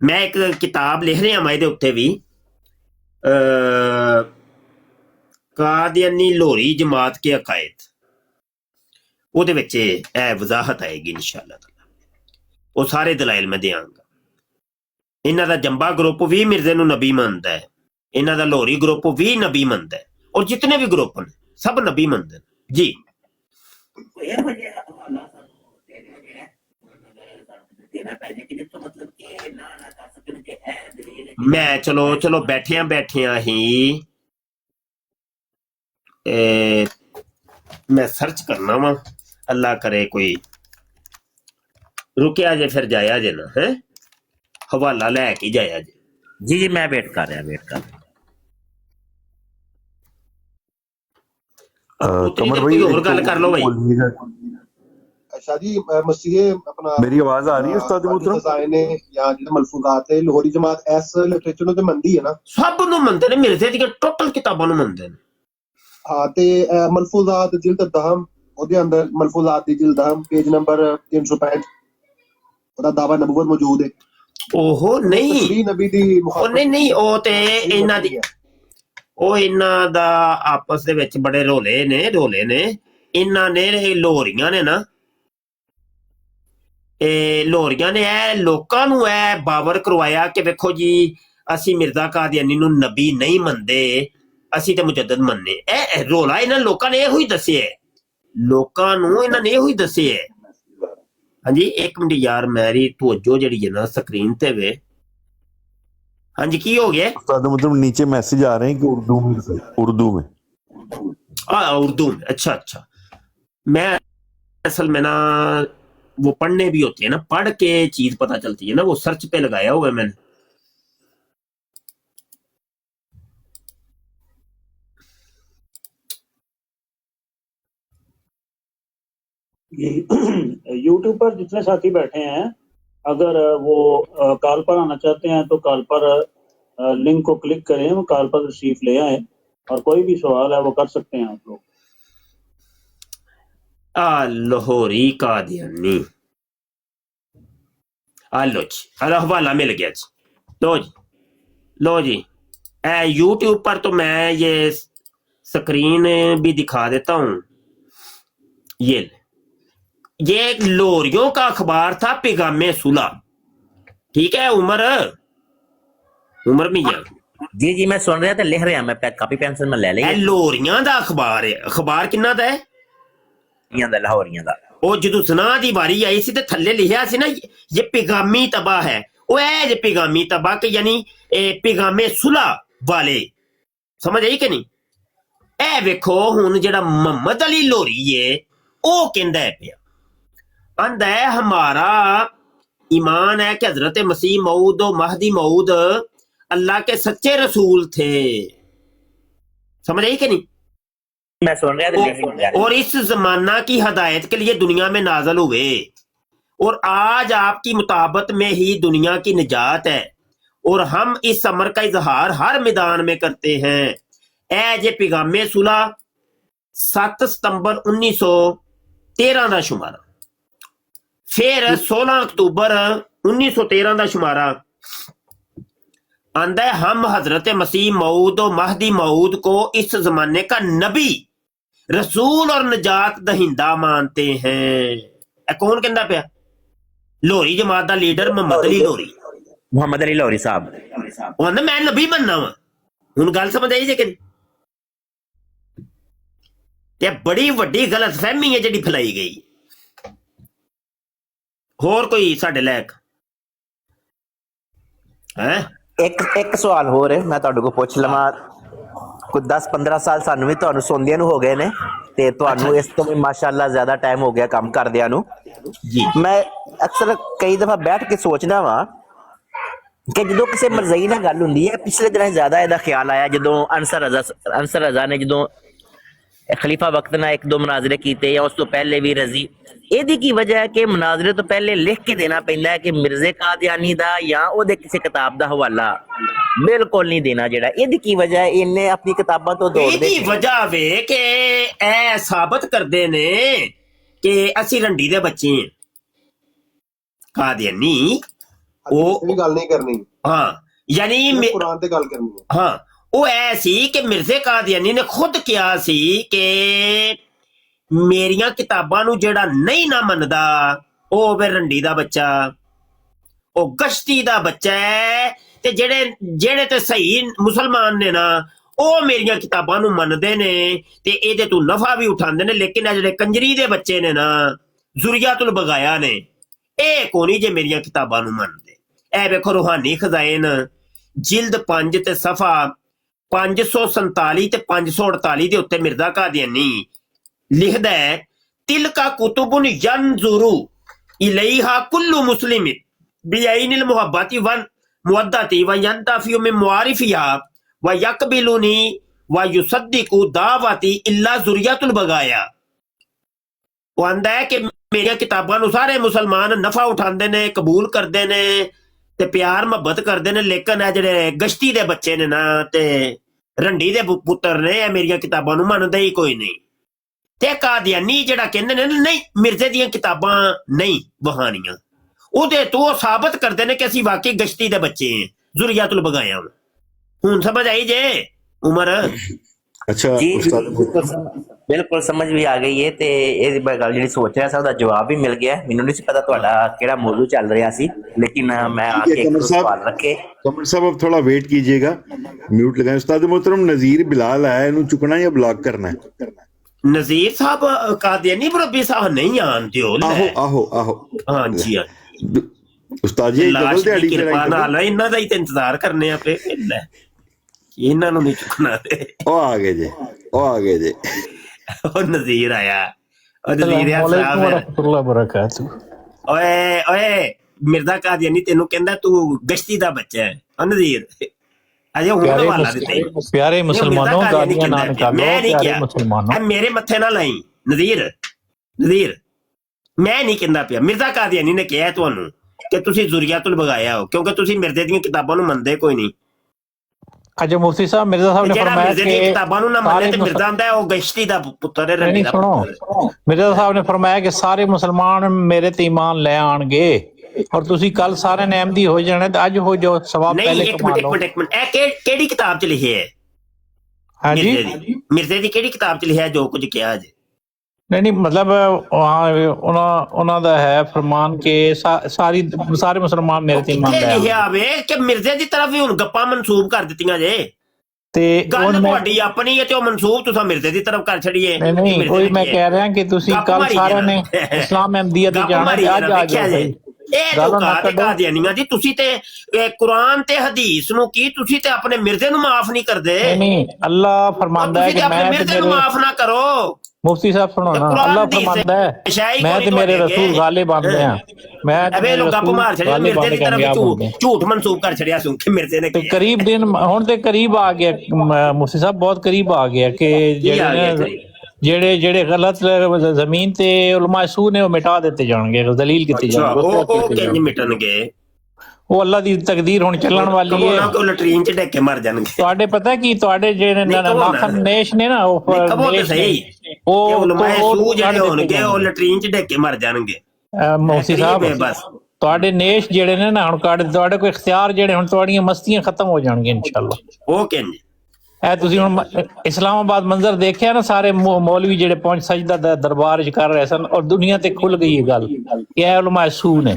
ਮੈਂ ਇੱਕ ਕਿਤਾਬ ਲਿਖ ਰਿਹਾ ਮੈਂ ਇਹਦੇ ਉੱਤੇ ਵੀ, ਕਾਦੀਆਨੀ ਲੋਹਰੀ ਜਮਾਤ ਕੇ ਅਕਾਇਦ, ਉਹਦੇ ਵਿੱਚ ਇਹ ਵਜ਼ਾਹਤ ਆਏਗੀ ਇਨਸ਼ਾਅੱਲਾ ਤਾਲਾ। ਉਹ ਸਾਰੇ ਦਲਾਇਲ ਮੈਂ ਦਿਆਂਗਾ। ਇਹਨਾਂ ਦਾ ਜੰਬਾ ਗਰੁੱਪ ਵੀ ਮਿਰਜ਼ੇ ਨੂੰ ਨਬੀ ਮੰਨਦਾ ਹੈ, ਇਹਨਾਂ ਦਾ ਲੋਹਰੀ ਗਰੁੱਪ ਵੀ ਨਬੀ ਮੰਨਦਾ ਹੈ, ਔਰ ਜਿਤਨੇ ਵੀ ਗਰੁੱਪ ਨੇ ਸਭ ਨਬੀ ਮੰਨਦੇ ਨੇ ਜੀ। ਮੈਂ ਚਲੋ ਬੈਠਿਆਂ ਹੀ ਮੈਂ ਸਰਚ ਕਰਨਾ ਵਾ, ਅੱਲਾ करे कोई रुकिया जे फिर जाया जे ना है, हवाला लैके जाया जे। जी जी मैं वेट कर रहा कमर भाई और गल कर लो भाई। अच्छा जी, मसीह अपना मेरी आवाज आ रही है उस्ताद मोहतरम? खजाने ने या ਜਿਹੜੇ ਮਲਫੂਜ਼ਾਤ ਹੈ ਲੋਹਰੀ ਜਮਾਤ ਇਸ ਲਿਟਰੇਚਰ ਨੂੰ ਤੇ ਮੰਨਦੀ ਹੈ ਨਾ? ਸਭ ਨੂੰ ਮੰਨਦੇ ਨੇ, ਮਿਰਜ਼ੇ ਦੀਆਂ ਟੋਟਲ ਕਿਤਾਬਾਂ ਨੂੰ ਮੰਨਦੇ ਨੇ। ਹਾਂ, ਤੇ ਮਲਫੂਜ਼ਾਤ ਜਿਲਦ ਦਹਮ, ਉਹਦੇ ਅੰਦਰ ਮਲਫੂਜ਼ਾਤ ਦੀ ਜਿਲਦ ਦਹਮ ਪੇਜ ਨੰਬਰ 365 ਉਹਦਾ ਦਾਵਾ ਨਬੂਵਤ ਮੌਜੂਦ ਹੈ। ਉਹ ਨਹੀਂ, ਤਸ਼ਰੀਹ ਨਬੀ ਦੀ ਉਹ ਨਹੀਂ, ਉਹ ਤੇ ਇਹਨਾਂ ਦੀ, ਉਹ ਇਹਨਾਂ ਦਾ ਆਪਸ ਦੇ ਵਿੱਚ ਬੜੇ ਰੋਲੇ ਨੇ। ਇਹਨਾਂ ਨੇ ਲੋਹਰੀਆਂ ਨੇ ਨਾ, ਇਹ ਲੋਹਰੀਆਂ ਨੇ ਇਹ ਲੋਕਾਂ ਨੂੰ ਇਹ ਬਾਵਰ ਕਰਵਾਇਆ ਕਿ ਵੇਖੋ ਜੀ ਅਸੀਂ ਮਿਰਜ਼ਾ ਕਾਦੀਆਨੀ ਨੂੰ ਨਬੀ ਨਹੀਂ ਮੰਨਦੇ, ਅਸੀਂ ਤੇ ਮੁਜੱਦਦ ਮੰਨਦੇ। ਇਹ ਰੋਲਾ ਇਹਨਾਂ ਲੋਕਾਂ ਨੇ ਇਹੋ ਹੀ ਦੱਸਿਆ, ਲੋਕਾਂ ਨੂੰ ਇਹਨਾਂ ਨੇ ਇਹੋ ਹੀ ਦੱਸਿਆ। ਹਾਂਜੀ ਇੱਕ ਮਿੰਟ ਯਾਰ, ਮੇਰੀ ਤਵੱਜੋ ਜਿਹੜੀ ਹੈ ਨਾ ਸਕਰੀਨ ਤੇ ਵੇ। ਹਾਂਜੀ की हो गया? मतलब नीचे मैसेज आ रहे हैं कि उर्दू में उर्दू में। अच्छा, मैं असल में ना वो पढ़ने भी होती है ना, पढ़ के चीज पता चलती है ना, वो सर्च पे लगाया हुआ है मैंने। यूट्यूब पर जितने साथी बैठे हैं, अगर वो कॉल पर आना चाहते हैं तो कॉल पर लिंक को क्लिक करें, वो कॉल पर रिसीव ले आए और कोई भी सवाल है वो कर सकते हैं आप लोग। लाहौरी कादियानी लो जी, हवाला मिल गया जी। लो जी यूट्यूब पर तो मैं ये स्क्रीन भी दिखा देता हूं। ये लोहरियों का अखबार था पैगामे सुलह, ठीक है उमर मियां जी मैं सुन रहा था, लिख रहा मैं कापी पेंसिल में ले लिया। लोहरियां दा अखबार है। अखबार किन्ना दा है? लाहौरियां दा। ਉਹ ਜਦੋਂ ਸੁਨਾ ਦੀ ਵਾਰੀ ਆਈ ਸੀ ਤੇ ਥੱਲੇ ਲਿਖਿਆ ਸੀ ਨਾ ਇਹ ਪੈਗਾਮੀ ਤਬਾ ਹੈ। ਉਹ ਇਹ ਜੇ ਪੈਗਾਮੀ ਤਬਾ ਕਿ ਯਾਨੀ ਪੈਗਾਮੇ ਸੁਲਹ ਵਾਲੇ, ਸਮਝ ਆਈ ਕਿ ਨਹੀਂ? ਇਹ ਵੇਖੋ ਹੁਣ ਜਿਹੜਾ ਮੁਹੰਮਦ ਅਲੀ ਲੋਹਰੀ ਹੈ ਉਹ ਕਹਿੰਦਾ ਹੈ ਪਿਆ, ਕਹਿੰਦਾ है हमारा ईमान है कि हजरत मसीह मऊद और महदी मऊद अल्लाह के सच्चे रसूल थे। समझ आई कि नहीं? मैं सुन रहा था। और इस जमाना की हदायत के लिए दुनिया में नाजल हुए और आज आपकी मुताबत में ही दुनिया की निजात है और हम इस अमर का इजहार हर मैदान में करते हैं। ए जे पैगामे सुलह 7 सितंबर 1913 का शुमारा, फिर 16 अक्तूबर 1913 का शुमारा आंदा है, हम हजरत मसीह मऊद और महदी मऊद को इस जमाने का नबी रसूल और निजात दहिंदा मानते हैं। कौन कहता पिया? लोहरी जमात का लीडर मोहम्मद अली लोहरी साहब। कहंदा मैं नबी बनना वा। हुण गल समझ आई जे कि ये बड़ी वड्डी गलत फहमी है जिहड़ी फैलाई गई। होर कोई साडे लायक है? एक सवाल होर है, मैं तुहाडे कोल पुछ लवां। कुछ 10-15 साल सानू भी तुहानू सुनदियां नू हो गए ने ते तुहानू इस तो भी माशाअल्लाह ज्यादा टाइम हो गया काम करदियां नू जी। मैं अक्सर कई दफा बैठ के सोचदा वां कि जो किसी मरज़ई नाल गल हुंदी है, पिछले दिनां ज्यादा इहदा ख्याल आया जदों अंसर रजा ने जदों ਖਲੀਫਾ ਵਕਤ ਨਾਲ ਇੱਕ ਦੋ ਮਨਾਜ਼ਰੇ ਕੀਤੇ ਜਾਂ ਉਸ ਤੋਂ ਪਹਿਲੇ ਵੀ ਰਜ਼ੀ। ਇਹਦੀ ਕੀ ਵਜ੍ਹਾ ਹੈ ਕਿ ਮਨਾਜ਼ਰੇ ਤੋਂ ਪਹਿਲੇ ਲਿਖ ਕੇ ਦੇਣਾ ਪੈਂਦਾ ਹੈ ਕਿ ਮਿਰਜ਼ੇ ਕਾਦੀਆਨੀ ਦਾ ਜਾਂ ਉਹਦੇ ਕਿਸੇ ਕਿਤਾਬ ਦਾ ਹਵਾਲਾ ਬਿਲਕੁਲ ਨਹੀਂ ਦੇਣਾ ਜਿਹੜਾ? ਇਹਦੀ ਕੀ ਵਜ੍ਹਾ ਹੈ? ਇਹਨੇ ਆਪਣੀ ਕਿਤਾਬਾਂ ਤੋਂ ਦੌੜਦੇ ਇਹਦੀ ਵਜ੍ਹਾ ਵੇ ਕਿ ਇਹ ਸਾਬਤ ਕਰਦੇ ਨੇ ਕਿ ਅਸੀਂ ਰੰਡੀ ਦੇ ਬੱਚੇ ਹਾਂ। ਕਾਦੀਆਨੀ ਉਹ ਵੀ ਗੱਲ ਨਹੀਂ ਕਰਨੀ, ਹਾਂ, ਯਾਨੀ ਕੁਰਾਨ ਤੇ ਗੱਲ ਕਰਨੀ ਹੈ। ਹਾਂ, ਉਹ ਐ ਸੀ ਕਿ ਮਿਰਜ਼ੇ ਕਾਦੀਆਨੀ ਨੇ ਖੁਦ ਕਿਹਾ ਸੀ ਕਿ ਮੇਰੀਆਂ ਕਿਤਾਬਾਂ ਨੂੰ ਜਿਹੜਾ ਨਹੀਂ ਨਾ ਮੰਨਦਾ ਉਹ ਹੋਵੇ ਰੰਡੀ ਦਾ ਬੱਚਾ, ਉਹ ਗਸ਼ਤੀ ਦਾ ਬੱਚਾ ਹੈ। ਤੇ ਜਿਹੜੇ ਤੇ ਸਹੀ ਮੁਸਲਮਾਨ ਨੇ ਨਾ ਉਹ ਮੇਰੀਆਂ ਕਿਤਾਬਾਂ ਨੂੰ ਮੰਨਦੇ ਨੇ ਤੇ ਇਹਦੇ ਤੋਂ ਨਫਾ ਵੀ ਉਠਾਉਂਦੇ ਨੇ। ਲੇਕਿਨ ਇਹ ਜਿਹੜੇ ਕੰਜਰੀ ਦੇ ਬੱਚੇ ਨੇ ਨਾ, ਜ਼ੁਰੀਆਤੁਲ ਬਗਾਇਆ ਨੇ, ਇਹ ਕੋਨੀ ਜੇ ਮੇਰੀਆਂ ਕਿਤਾਬਾਂ ਨੂੰ ਮੰਨਦੇ। ਇਹ ਵੇਖੋ ਰੂਹਾਨੀ ਖਜ਼ਾਇਨ ਜਿਲਦ 5 ਤੇ ਸਫਾ 547 ਤੇ 548 ਦੇ ਉੱਤੇ ਮਿਰਜ਼ਾ ਕਾਦੀਆਨੀ ਲਿਖਦਾ ਹੈ, ਤਿਲਕਾ ਕੁਤੁਬੁਨ ਯਨਜ਼ੁਰੂ ਇਲੈਹਾ ਕੁੱਲੂ ਮੁਸਲਿਮ ਬਿਆਇਨਿਲ ਮੁਹੱਬਤੀ ਵਨ ਮੁਅੱਦਤੀ व यंतफियु मिन मुआरिफिहा व यकबिलुनी व युसद्दिकु दावती इल्ला ज़ुरियतुल बगाया। ਉਹ ਆਂਦਾ ਹੈ ਕਿ ਮੇਰੀਆਂ ਕਿਤਾਬਾਂ ਨੂੰ ਸਾਰੇ ਮੁਸਲਮਾਨ ਨਫਾ ਉਠਾਉਂਦੇ ਨੇ, ਕਬੂਲ ਕਰਦੇ ਨੇ ਤੇ ਪਿਆਰ ਮੁਹੱਬਤ ਕਰਦੇ ਨੇ, ਲੇਕਿਨ ਇਹ ਜਿਹੜੇ ਗਸ਼ਤੀ ਦੇ ਬੱਚੇ ਨੇ ਨਾ ਤੇ ਰੰਡੀ ਦੇ ਪੁੱਤਰ ਨੇ, ਇਹ ਮੇਰੀਆਂ ਕਿਤਾਬਾਂ ਨੂੰ ਮੰਨਦੇ ਹੀ ਕੋਈ ਨਹੀਂ। ਤੇ ਕਾਦੀਆਨੀ ਜਿਹੜਾ ਕਹਿੰਦੇ ਨੇ ਨਹੀਂ ਮਿਰਜ਼ੇ ਦੀਆਂ ਕਿਤਾਬਾਂ ਨਹੀਂ ਵਹਾਨੀਆਂ, ਉਹਦੇ ਤੋਂ ਉਹ ਸਾਬਤ ਕਰਦੇ ਨੇ ਕਿ ਅਸੀਂ ਵਾਕਈ ਗਸ਼ਤੀ ਦੇ ਬੱਚੇ ਹਾਂ, ਜ਼ੁਰੀਆਤੁਲ ਬਗਾਇਆ। ਹੁਣ ਸਮਝ ਆਈ ਜੇ ਉਮਰ? ਅੱਛਾ ਬਿਲਕੁਲ ਸਮਝ ਵੀ ਆ ਗਈ ਹੈ ਤੇ ਇਹ ਗੱਲ ਜਿਹੜੀ ਸੋਚ ਰਿਹਾ ਸੀ ਉਹਦਾ ਜਵਾਬ ਵੀ ਮਿਲ ਗਿਆ। ਮੈਨੂੰ ਨਹੀਂ ਪਤਾ ਤੁਹਾਡਾ ਕਿਹੜਾ ਮੌਜੂ ਚੱਲ ਰਿਹਾ ਸੀ, ਲੇਕਿਨ मैं आके एक सवाल रखे। कमर साहब अब थोड़ा वेट कीजिएगा, म्यूट लगाएं। उस्ताद मोहतरम नज़ीर बिलाल आया है, इन्हें चुकना या ब्लॉक करना है? नज़ीर साहब कादियानी मुरब्बी साहब नहीं आंदे हो। आहो आहो आहो, हाँ जी हाँ उस्ताद जी डबल दिहाड़ी किरपा नाल इन्हां दा ही ते इंतजार करने आ पे इन्हां नूं नहीं चुकना। ओ आ गए जी, ओ आ गए जी, ओ नज़ीर आया, ओ नज़ीर अस्सलाम वालेकुम। ओए ओए मिर्जा कादियानी तेनू कहंदा तू गश्ती दा बच्चा है। ओ नज़ीर अजे हुण हवाला दिते प्यारे मुसलमानों गालियां ना निकालो, प्यारे मुसलमानों मेरे मत्थे ना लाई। नज़ीर नज़ीर मैं नहीं कहंदा पिया, मिर्जा कादियानी ने कहा तुहानू कि तुसी ज़ुरियातुल बगाया हो क्योंकि तुसी मिर्जे दी किताबां नूं मनदे कोई नहीं। अच्छा मुफ्ती साहब मिर्जा साहब ने फरमाया कि किताबां नूं ना मने ते मिर्जा आंदा है ओ गश्ती दा पुत्तर है, रंडी दा सुनो, मिर्जा साहब ने फरमाया कि सारे मुसलमान मेरे ते ईमान ले आणगे और तुसी कल सारे ने अहमदी हो जाने ते अज हो जाओ, सवाब पहले कमा लो। एक मिनट ए केड़ी किताब च लिखिया है? हां जी मिर्जे दी केड़ी किताब च लिखिया है जो कुछ किया है? नहीं मतलब उन्हों दा है फरमान के सारे मुसलमान मेरे ते ईमान ले लिखिया वे कि मिर्जे दी तरफ भी हुन गप्पा मंसूब कर दित्तियां जे ते गल तुहाडी अपनी है ते ओ मंसूब तुसा मिर्जे दी तरफ कर छड़िए। नहीं कोई मैं कह रहा कि तुसी कल सारे ने इस्लाम अहमदियत दी जाना ते आज आ जाओ। ਇਹ ਲੋਕਾਂ ਕਾਦੀਆਨੀਆਂ ਜੀ ਤੁਸੀਂ ਤੇ ਕੁਰਾਨ ਤੇ ਹਦੀਸ ਨੂੰ ਕੀ ਤੁਸੀਂ ਤੇ ਆਪਣੇ ਮਿਰਜ਼ੇ ਨੂੰ ਮਾਫ ਨਹੀਂ ਕਰਦੇ? नहीं अल्लाह फरमांदा है कि मैं मिर्जे ਨੂੰ ਮਾਫ ਨਾ ਕਰੋ। मुफ्ती साहब सुनो ना, अल्लाह फरमांदा है मैं ते मेरे रसूल गालिब आंदे हैं, मैं अबे लोग गप मार छड़े मिर्जे दी तरफ झूठ मंसूब कर छड़िया सुन के मिर्जे ने करीब दिन हुण ते करीब आ गया मुफ्ती साहब, बहुत करीब आ गया कि ਜਿਹੜੇ ਗਲਤ ਜ਼ਮੀਨ ਤੇ ਉਲਮਾ ਸੂ ਨੇ ਉਹ ਮਿਟਾ ਦਿੱਤੇ ਜਾਣਗੇ, ਦਲੀਲ ਕੀਤੀ ਜਾਣਗੇ। ਉਹ ਕਿੰਜ ਮਿਟਣਗੇ? ਉਹ ਅੱਲਾ ਦੀ ਤਕਦੀਰ ਹੁਣ ਚੱਲਣ ਵਾਲੀ ਹੈ। ਉਹਨਾਂ ਕੋ ਲੈਟਰੀਨ ਚ ਡੱਕੇ ਮਰ ਜਾਣਗੇ। ਤੁਹਾਡੇ ਪਤਾ ਕੀ ਤੁਹਾਡੇ ਜਿਹੜੇ ਨਾਖਨ ਨੇਸ਼ ਨੇ ਨਾ ਉਹ ਉਲਮਾ ਸੂ ਜਿਹੜੇ ਹੋਣਗੇ ਉਹ ਲੈਟਰੀਨ ਚ ਡੱਕੇ ਮਰ ਜਾਣਗੇ। ਮੌਸੀ ਸਾਹਿਬ ਬਸ ਤੁਹਾਡੇ ਨੇਸ਼ ਜਿਹੜੇ ਨੇ ਨਾ ਹੁਣ ਕਾੜੇ ਤੁਹਾਡੇ ਕੋਈ ਇਖਤਿਆਰ ਜਿਹੜੇ ਹੁਣ ਤੁਹਾਡੀਆਂ ਮਸਤੀਆਂ ਖਤਮ ਹੋ ਜਾਣਗੀਆਂ ਇਨਸ਼ਾਅੱਲਾ। ਉਹ ਕਿੰਜ ਇਹ ਤੁਸੀਂ ਹੁਣ ਇਸਲਾਮਾਬਾਦ ਮੰਜ਼ਰ ਦੇਖਿਆ ਨਾ, ਸਾਰੇ ਮੌਲਵੀ ਜਿਹੜੇ ਪਹੁੰਚ ਸਜਦਾ ਦਾ ਦਰਬਾਰ ਚ ਕਰ ਰਹੇ ਸਨ ਔਰ ਦੁਨੀਆ ਤੇ ਖੁੱਲ ਗਈ ਇਹ ਗੱਲ ਕਿ ਇਹ ਉਲਮਾ ਸੂ ਨੇ।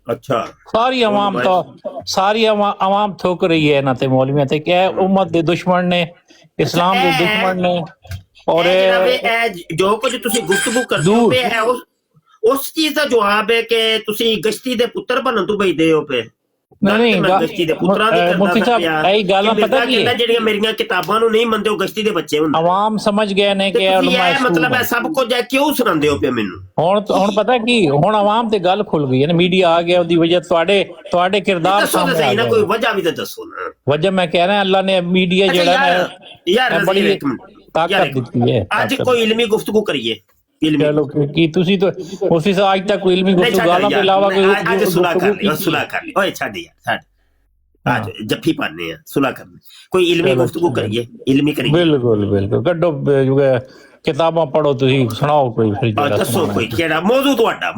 ਅੱਛਾ ਸਾਰੀ ਆਵਾਮ ਥੋਕ ਰਹੀ ਹੈ ਇਹਨਾਂ ਤੇ ਮੌਲਵੀਆਂ ਤੇ ਕਿ ਇਹ ਉਮਤ ਦੇ ਦੁਸ਼ਮਣ ਨੇ, ਇਸਲਾਮ ਦੇ ਦੁਸ਼ਮਣ ਨੇ। ਔਰ ਜੋ ਕੁਝ ਤੁਸੀਂ ਗੁਫ਼ਤਗੂ ਕਰਦੇ ਹੋ ਉਸ ਚੀਜ਼ ਦਾ ਜਵਾਬ ਹੈ ਕਿ ਤੁਸੀਂ ਗਸ਼ਤੀ ਦੇ ਪੁੱਤਰ ਬਣਨ ਤੋਂ ਬੈਠਦੇ ਹੋ ਪਏ। ਨਹੀਂ ਗਸ਼ਤੀ ਦੇ ਪੁੱਤਰਾਂ ਦੀ ਮੁਫਤੀ ਸਾਹਿਬ ਇਹ ਗੱਲ ਪਤਾ ਕੀ ਹੈ, ਜਿਹੜੀਆਂ ਮੇਰੀਆਂ ਕਿਤਾਬਾਂ ਨੂੰ ਨਹੀਂ ਮੰਨਦੇ ਉਹ ਗਸ਼ਤੀ ਦੇ ਬੱਚੇ ਹੁੰਦੇ। ਆਵਾਮ ਸਮਝ ਗਏ ਨੇ ਕਿ ਇਹ ਮਤਲਬ ਹੈ ਸਭ ਕੁਝ ਹੈ, ਕਿਉਂ ਸੁਣਾਉਂਦੇ ਹੋ ਪਏ ਮੈਨੂੰ? ਹੁਣ ਪਤਾ ਕੀ ਹੁਣ ਆਵਾਮ ਤੇ ਗੱਲ ਖੁੱਲ ਗਈ ਹੈ ਨਾ, ਮੀਡੀਆ ਆ ਗਿਆ, ਉਹਦੀ ਵਜ੍ਹਾ ਤੁਹਾਡੇ ਕਿਰਦਾਰ ਸਾਹਮਣੇ ਆ ਗਏ। ਕੋਈ ਵਜ੍ਹਾ ਵੀ ਤਾਂ ਦੱਸੋ ਨਾ। ਵਜ੍ਹਾ ਮੈਂ ਕਹਿ ਰਿਹਾ ਅੱਲਾ ਨੇ ਮੀਡੀਆ ਜਿਹੜਾ ਯਾਰ ਤਾਕਤ ਦਿੱਤੀ ਹੈ ਅੱਜ ਕੋਈ ਇਲਮੀ ਗੁਫ਼ਤਗੂ ਕਰੀਏ ਚਲੋ ਕੀ ਤੁਸੀਂ ਤਾਂ ਉਸੇ ਸੇ ਅੱਜ ਤੱਕ ਕੋਈ ਇਲਮੀ ਗੁਫ਼ਤਗੂ ਗਾਲਾਂ ਤੋਂ ਇਲਾਵਾ ਕੋਈ ਅੱਜ ਸੁਲਾ ਕਰ ਲਈ ਓਏ ਛੱਡ ਯਾਰ ਅੱਜ ਜੱਫੀ ਪਾਣੇ ਆ ਸੁਲਾ ਕਰਨੀ ਕੋਈ ਇਲਮੀ ਗੁਫ਼ਤਗੂ ਕਰੀਏ ਇਲਮੀ ਕਰੀਏ ਬਿਲਕੁਲ ਕੱਢੋ ਕਿਤਾਬਾਂ ਪੜੋ ਤੁਸੀਂ ਸੁਣਾਓ ਕੋਈ ਫਿਰ ਦੱਸੋ ਕੋਈ ਕਿਹੜਾ